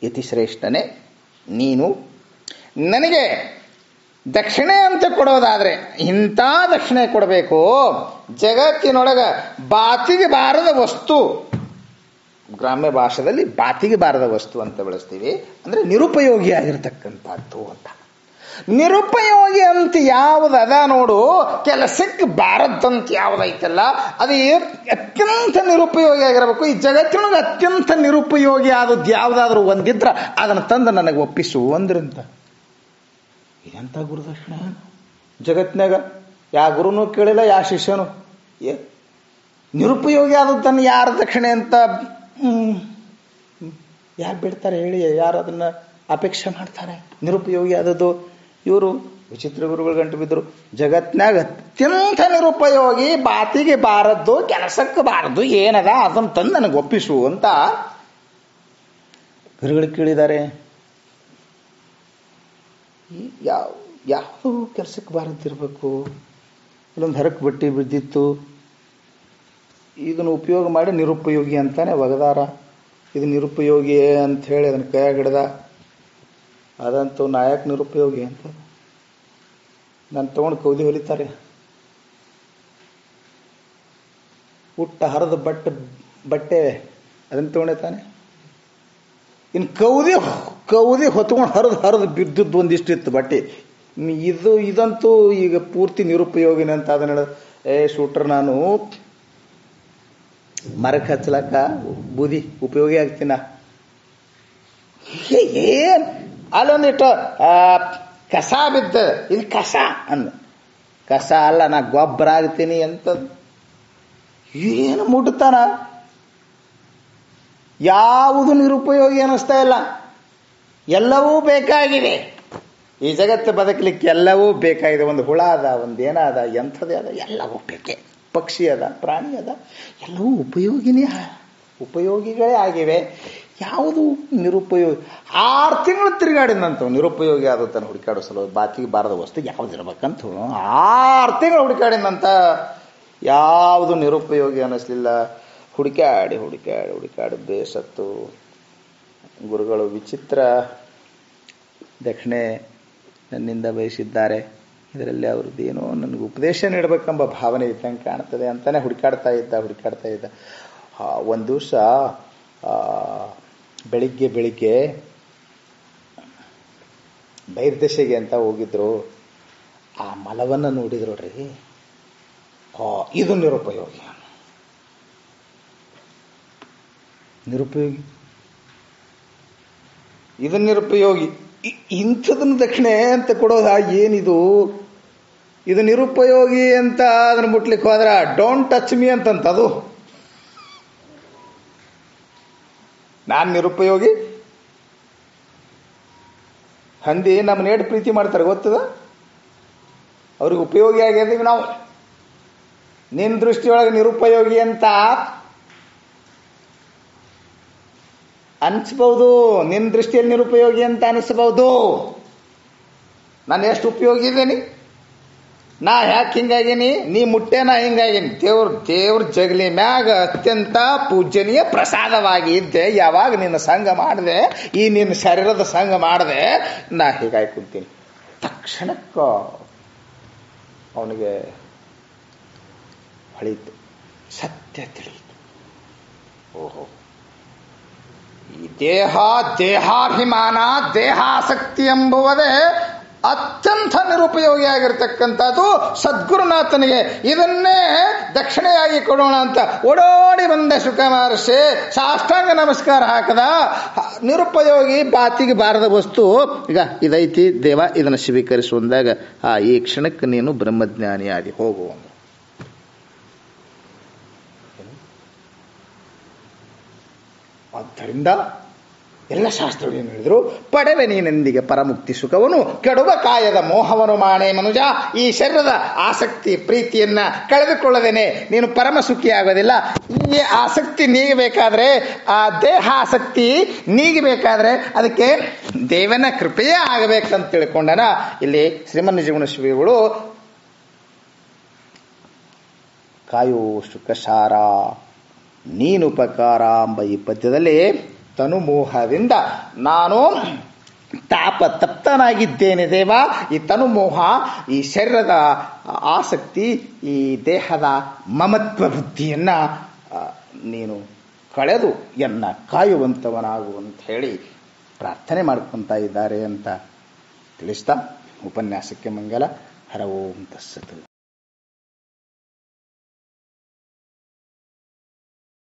ಯತಿಶ್ರೇಷ್ಠನೇ, ನೀನು ನನಗೆ ದಕ್ಷಿಣೆ ಅಂತ ಕೊಡೋದಾದ್ರೆ ಇಂಥ ದಕ್ಷಿಣೆ ಕೊಡಬೇಕು, ಜಗತ್ತಿನೊಳಗ ಬಾತಿಗೆ ಬಾರದ ವಸ್ತು, ಗ್ರಾಮ್ಯ ಭಾಷೆಯಲ್ಲಿ ಬಾತಿಗೆ ಬಾರದ ವಸ್ತು ಅಂತ ಬಳಸ್ತೀವಿ, ಅಂದ್ರೆ ನಿರುಪಯೋಗಿ ಆಗಿರ್ತಕ್ಕಂಥದ್ದು ಅಂತ. ನಿರುಪಯೋಗಿ ಅಂತ ಯಾವುದದ ನೋಡು, ಕೆಲಸಕ್ಕೆ ಬಾರದಂತ ಯಾವುದೈತಲ್ಲ ಅದು ಅತ್ಯಂತ ನಿರುಪಯೋಗಿ ಆಗಿರಬೇಕು. ಈ ಜಗತ್ತಿನೊಳಗೆ ಅತ್ಯಂತ ನಿರುಪಯೋಗಿ ಆದದ್ದು ಯಾವುದಾದ್ರೂ ಒಂದಿದ್ರ ಅದನ್ನು ತಂದು ನನಗೆ ಒಪ್ಪಿಸು ಅಂದ್ರಂತ. ಎಂಥ ಗುರುದಕ್ಷಿಣೆ ಜಗತ್ತಿನಾಗ ಯಾವ ಗುರುನೂ ಕೇಳಿಲ್ಲ, ಯಾವ ಶಿಷ್ಯನು. ನಿರುಪಯೋಗಿ ಆದದ್ದನ್ನು ಯಾರ ದಕ್ಷಿಣೆ ಅಂತ ಯಾರು ಬಿಡ್ತಾರೆ ಹೇಳಿ? ಯಾರು ಅದನ್ನ ಅಪೇಕ್ಷೆ ಮಾಡ್ತಾರೆ? ನಿರುಪಯೋಗಿ ಆದದ್ದು ಇವರು ವಿಚಿತ್ರ ಗುರುಗಳು ಗಂಟು ಬಿದ್ದರು. ಜಗತ್ನಾಗ ಅತ್ಯಂತ ನಿರುಪಯೋಗಿ, ಬಾತಿಗೆ ಬಾರದ್ದು, ಕೆಲಸಕ್ಕೆ ಬಾರದ್ದು ಏನದ ಅದನ್ನು ತಂದು ನನಗೆ ಒಪ್ಪಿಸು ಅಂತ ಗುರುಗಳು ಕೇಳಿದ್ದಾರೆ. ಯಾವ ಕೆಲಸಕ್ಕೆ ಬಾರದಿರ್ಬೇಕು? ಇಲ್ಲೊಂದು ಹರಕ್ ಬಟ್ಟೆ ಬಿದ್ದಿತ್ತು, ಇದನ್ನು ಉಪಯೋಗ ಮಾಡಿ ನಿರುಪಯೋಗಿ ಅಂತಾನೆ ಒಗದಾರ. ಇದು ನಿರುಪಯೋಗಿ ಅಂತ ಹೇಳಿ ಅದನ್ನು ಕೈಯಾಗ ಹಿಡ್ದ, ಅದಂತೂ ನಾಯಕ್ ನಿರುಪಯೋಗಿ ಅಂತ ನಾನು ತಗೊಂಡು ಕೌದಿ ಹೊಲಿತಾರೆ. ಹುಟ್ಟ ಹರಿದ ಬಟ್ಟೆ ಅದನ್ನು ತಗೊಂಡೆ ತಾನೆ. ಇನ್ನು ಕೌದಿ ಹೊತ್ಕೊಂಡು ಹರಿದು ಬಿದ್ದದ್ದು ಒಂದಿಷ್ಟು ಇತ್ತು ಬಟ್ಟೆ. ಇದಂತೂ ಈಗ ಪೂರ್ತಿ ನಿರುಪಯೋಗಿನ ಅಂತ ಅದನ್ನ ಶೂಟ್ರ್, ನಾನು ಮರಕ್ಕೆ ಹಚ್ಚಲಕ್ಕ ಬೂದಿ ಉಪಯೋಗಿ ಆಗ್ತೀನ. ಏನ್ ಅಲ್ಲೊಂದಿಟ್ಟು ಕಸ ಬಿದ್ದ, ಇದು ಕಸ ಕಸ ಅಲ್ಲ, ನಾ ಗೊಬ್ಬರ ಆಗ್ತೀನಿ ಅಂತ ಏನು ಮುಟ್ತಾನ. ಯಾವುದು ನಿರುಪಯೋಗಿ ಅನ್ನಿಸ್ತಾ ಇಲ್ಲ, ಎಲ್ಲವೂ ಬೇಕಾಗಿದೆ. ಈ ಜಗತ್ತು ಬದುಕಲಿಕ್ಕೆ ಎಲ್ಲವೂ ಬೇಕಾಗಿದೆ. ಒಂದು ಹುಳ ಅದ, ಒಂದು ಏನಾದ, ಎಂಥದೇ ಅದ, ಎಲ್ಲವೂ ಬೇಕೆ. ಪಕ್ಷಿ ಅದ, ಪ್ರಾಣಿ ಅದ, ಎಲ್ಲವೂ ಉಪಯೋಗಿಗಳೇ ಆಗಿವೆ. ಯಾವುದು ನಿರುಪಯೋಗಿ? 6 ತಿಂಗಳು ತಿರುಗಾಡಿದಂತ ನಿರುಪಯೋಗಿ ಆದತ್ತನ್ನು ಹುಡುಕಾಡೋ ಸಲ ಬಾತಿಗೆ ಬಾರದ ವಸ್ತು ಯಾವುದಿರ್ಬೇಕಂತ 6 ತಿಂಗಳು ಹುಡುಕಾಡಿದಂತ ಯಾವುದು ನಿರುಪಯೋಗಿ ಅನ್ನಿಸ್ಲಿಲ್ಲ. ಹುಡುಕಾಡಿ ಬೇಸತ್ತು. ಗುರುಗಳು ವಿಚಿತ್ರ ದಕ್ಷಿಣೆ ನನ್ನಿಂದ ಬಯಸಿದ್ದಾರೆ, ಇದರಲ್ಲಿ ಅವ್ರದ್ದು ಏನೋ ನನಗೆ ಉಪದೇಶ ನೀಡಬೇಕೆಂಬ ಭಾವನೆ ಇದ್ದಂಗೆ ಕಾಣ್ತದೆ ಅಂತಾನೆ ಹುಡುಕಾಡ್ತಾ ಇದ್ದ. ಒಂದು ದಿವಸ ಬೆಳಿಗ್ಗೆ ಬೈರ್ದಶೆಗೆ ಅಂತ ಹೋಗಿದ್ರು. ಆ ಮಲವನ್ನು ನೋಡಿದ್ರು ರೀ, ಇದು ನಿರುಪಯೋಗಿ. ಇದು ನಿರುಪಯೋಗಿ. ಇಂಥದನ್ನು ದಕ್ಷಿಣೆ ಅಂತ ಕೊಡೋದ? ಏನಿದು? ಇದು ನಿರುಪಯೋಗಿ ಅಂತ ಅದನ್ನ ಮುಟ್ಲಿಕ್ಕೆ ಹೋದ್ರ ಡೋಂಟ್ ಟಚ್ ಮೀ ಅಂತಂತದು. ನಾನ್ ನಿರುಪಯೋಗಿ? ಹಂದಿ ನಮ್ಮನ್ನ ಏಟ್ ಪ್ರೀತಿ ಮಾಡ್ತಾರೆ ಗೊತ್ತದ? ಅವ್ರಿಗೆ ಉಪಯೋಗಿ ಆಗಿದ್ದೀವಿ ನಾವು. ನಿನ್ನ ದೃಷ್ಟಿಯೊಳಗೆ ನಿರುಪಯೋಗಿ ಅಂತ ಅನಿಸ್ಬಹುದು, ನಿನ್ನ ದೃಷ್ಟಿಯಲ್ಲಿ ನಿರುಪಯೋಗಿ ಅಂತ ಅನಿಸಬಹುದು. ನಾನು ಎಷ್ಟು ಉಪಯೋಗಿ ಇದ್ದೀನಿ, ನಾ ಯಾಕೆ ಹಿಂಗಾಗೀನಿ, ನೀ ಮುಟ್ಟೆ ನಾ ಹಿಂಗಾಗೀನಿ. ದೇವ್ರ ಜಗಲಿ ಮ್ಯಾಗ ಅತ್ಯಂತ ಪೂಜನೀಯ ಪ್ರಸಾದವಾಗಿ ಇದ್ದೆ. ಯಾವಾಗ ನಿನ್ನ ಸಂಘ ಮಾಡಿದೆ, ಈ ನಿನ್ನ ಶರೀರದ ಸಂಘ ಮಾಡಿದೆ, ನಾ ಹೀಗಾಗಿ ಕುಂತೀನಿ. ತಕ್ಷಣಕ್ಕ ಅವನಿಗೆ ಹೊಳೀತು, ಸತ್ಯ ತಿಳಿಯಿತು. ಓಹೋ, ಈ ದೇಹಾಭಿಮಾನ, ದೇಹಾಸಕ್ತಿ ಎಂಬುವುದೇ ಅತ್ಯಂತ ನಿರುಪಯೋಗಿಯಾಗಿರ್ತಕ್ಕಂಥದ್ದು. ಸದ್ಗುರುನಾಥನಿಗೆ ಇದನ್ನೇ ದಕ್ಷಿಣೆಯಾಗಿ ಕೊಡೋಣ ಅಂತ ಓಡೋಡಿ ಬಂದ ಶುಕ ಮಹರ್ಷಿ ಸಾಷ್ಟಾಂಗ ನಮಸ್ಕಾರ ಹಾಕದ. ನಿರುಪಯೋಗಿ, ಬಾತಿಗೆ ಬಾರದ ವಸ್ತು ಈಗ ಇದೈತಿ ದೇವ, ಇದನ್ನು ಸ್ವೀಕರಿಸುವಂದಾಗ ಈ ಕ್ಷಣಕ್ಕೆ ನೀನು ಬ್ರಹ್ಮಜ್ಞಾನಿಯಾಗಿ ಹೋಗುವ. ಆದ್ದರಿಂದ ಎಲ್ಲ ಶಾಸ್ತ್ರಗಳು ಏನು ಹೇಳಿದ್ರು? ಪಡೆವೆ ನೀನೆಂದಿಗೆ ಪರಮುಕ್ತಿ ಸುಖವನು, ಕೆಡುವ ಕಾಯದ ಮೋಹವನು ಮಾಣೆ ಮನುಜ. ಈ ಶರೀರದ ಆಸಕ್ತಿ ಪ್ರೀತಿಯನ್ನ ಕಳೆದುಕೊಳ್ಳದೇನೆ ನೀನು ಪರಮ ಸುಖಿ ಆಗೋದಿಲ್ಲ. ಈ ಆಸಕ್ತಿ ನೀಗಬೇಕಾದ್ರೆ, ಆ ದೇಹ ಆಸಕ್ತಿ ನೀಗಬೇಕಾದ್ರೆ ಅದಕ್ಕೆ ದೇವನ ಕೃಪೆಯೇ ಆಗಬೇಕಂತ ತಿಳ್ಕೊಂಡನ ಇಲ್ಲಿ ಶ್ರೀಮನ್ನಿಜಗುಣ ಶ್ರೀಗಳು ಕಾಯೋ ಶುಕಸಾರ ನೀನುಪಕಾರ ಎಂಬ ಈ ಪದ್ಯದಲ್ಲಿ ತನುಮೋಹದಿಂದ ನಾನು ತಾಪ ತಪ್ತನಾಗಿದ್ದೇನೆ ದೇವ. ಈ ತನುಮೋಹ, ಈ ಶರೀರದ ಆಸಕ್ತಿ, ಈ ದೇಹದ ಮಮತ್ವ ಬುದ್ಧಿಯನ್ನ ನೀನು ಕಳೆದು ಎನ್ನ ಕಾಯುವಂತವನಾಗು ಅಂತ ಹೇಳಿ ಪ್ರಾರ್ಥನೆ ಮಾಡ್ಕೊತಾ ಇದ್ದಾರೆ ಅಂತ ತಿಳಿಸ್ತಾ ಉಪನ್ಯಾಸಕ್ಕೆ ಮಂಗಲ. ಹರ ಓಂ ತತ್ಸತ್.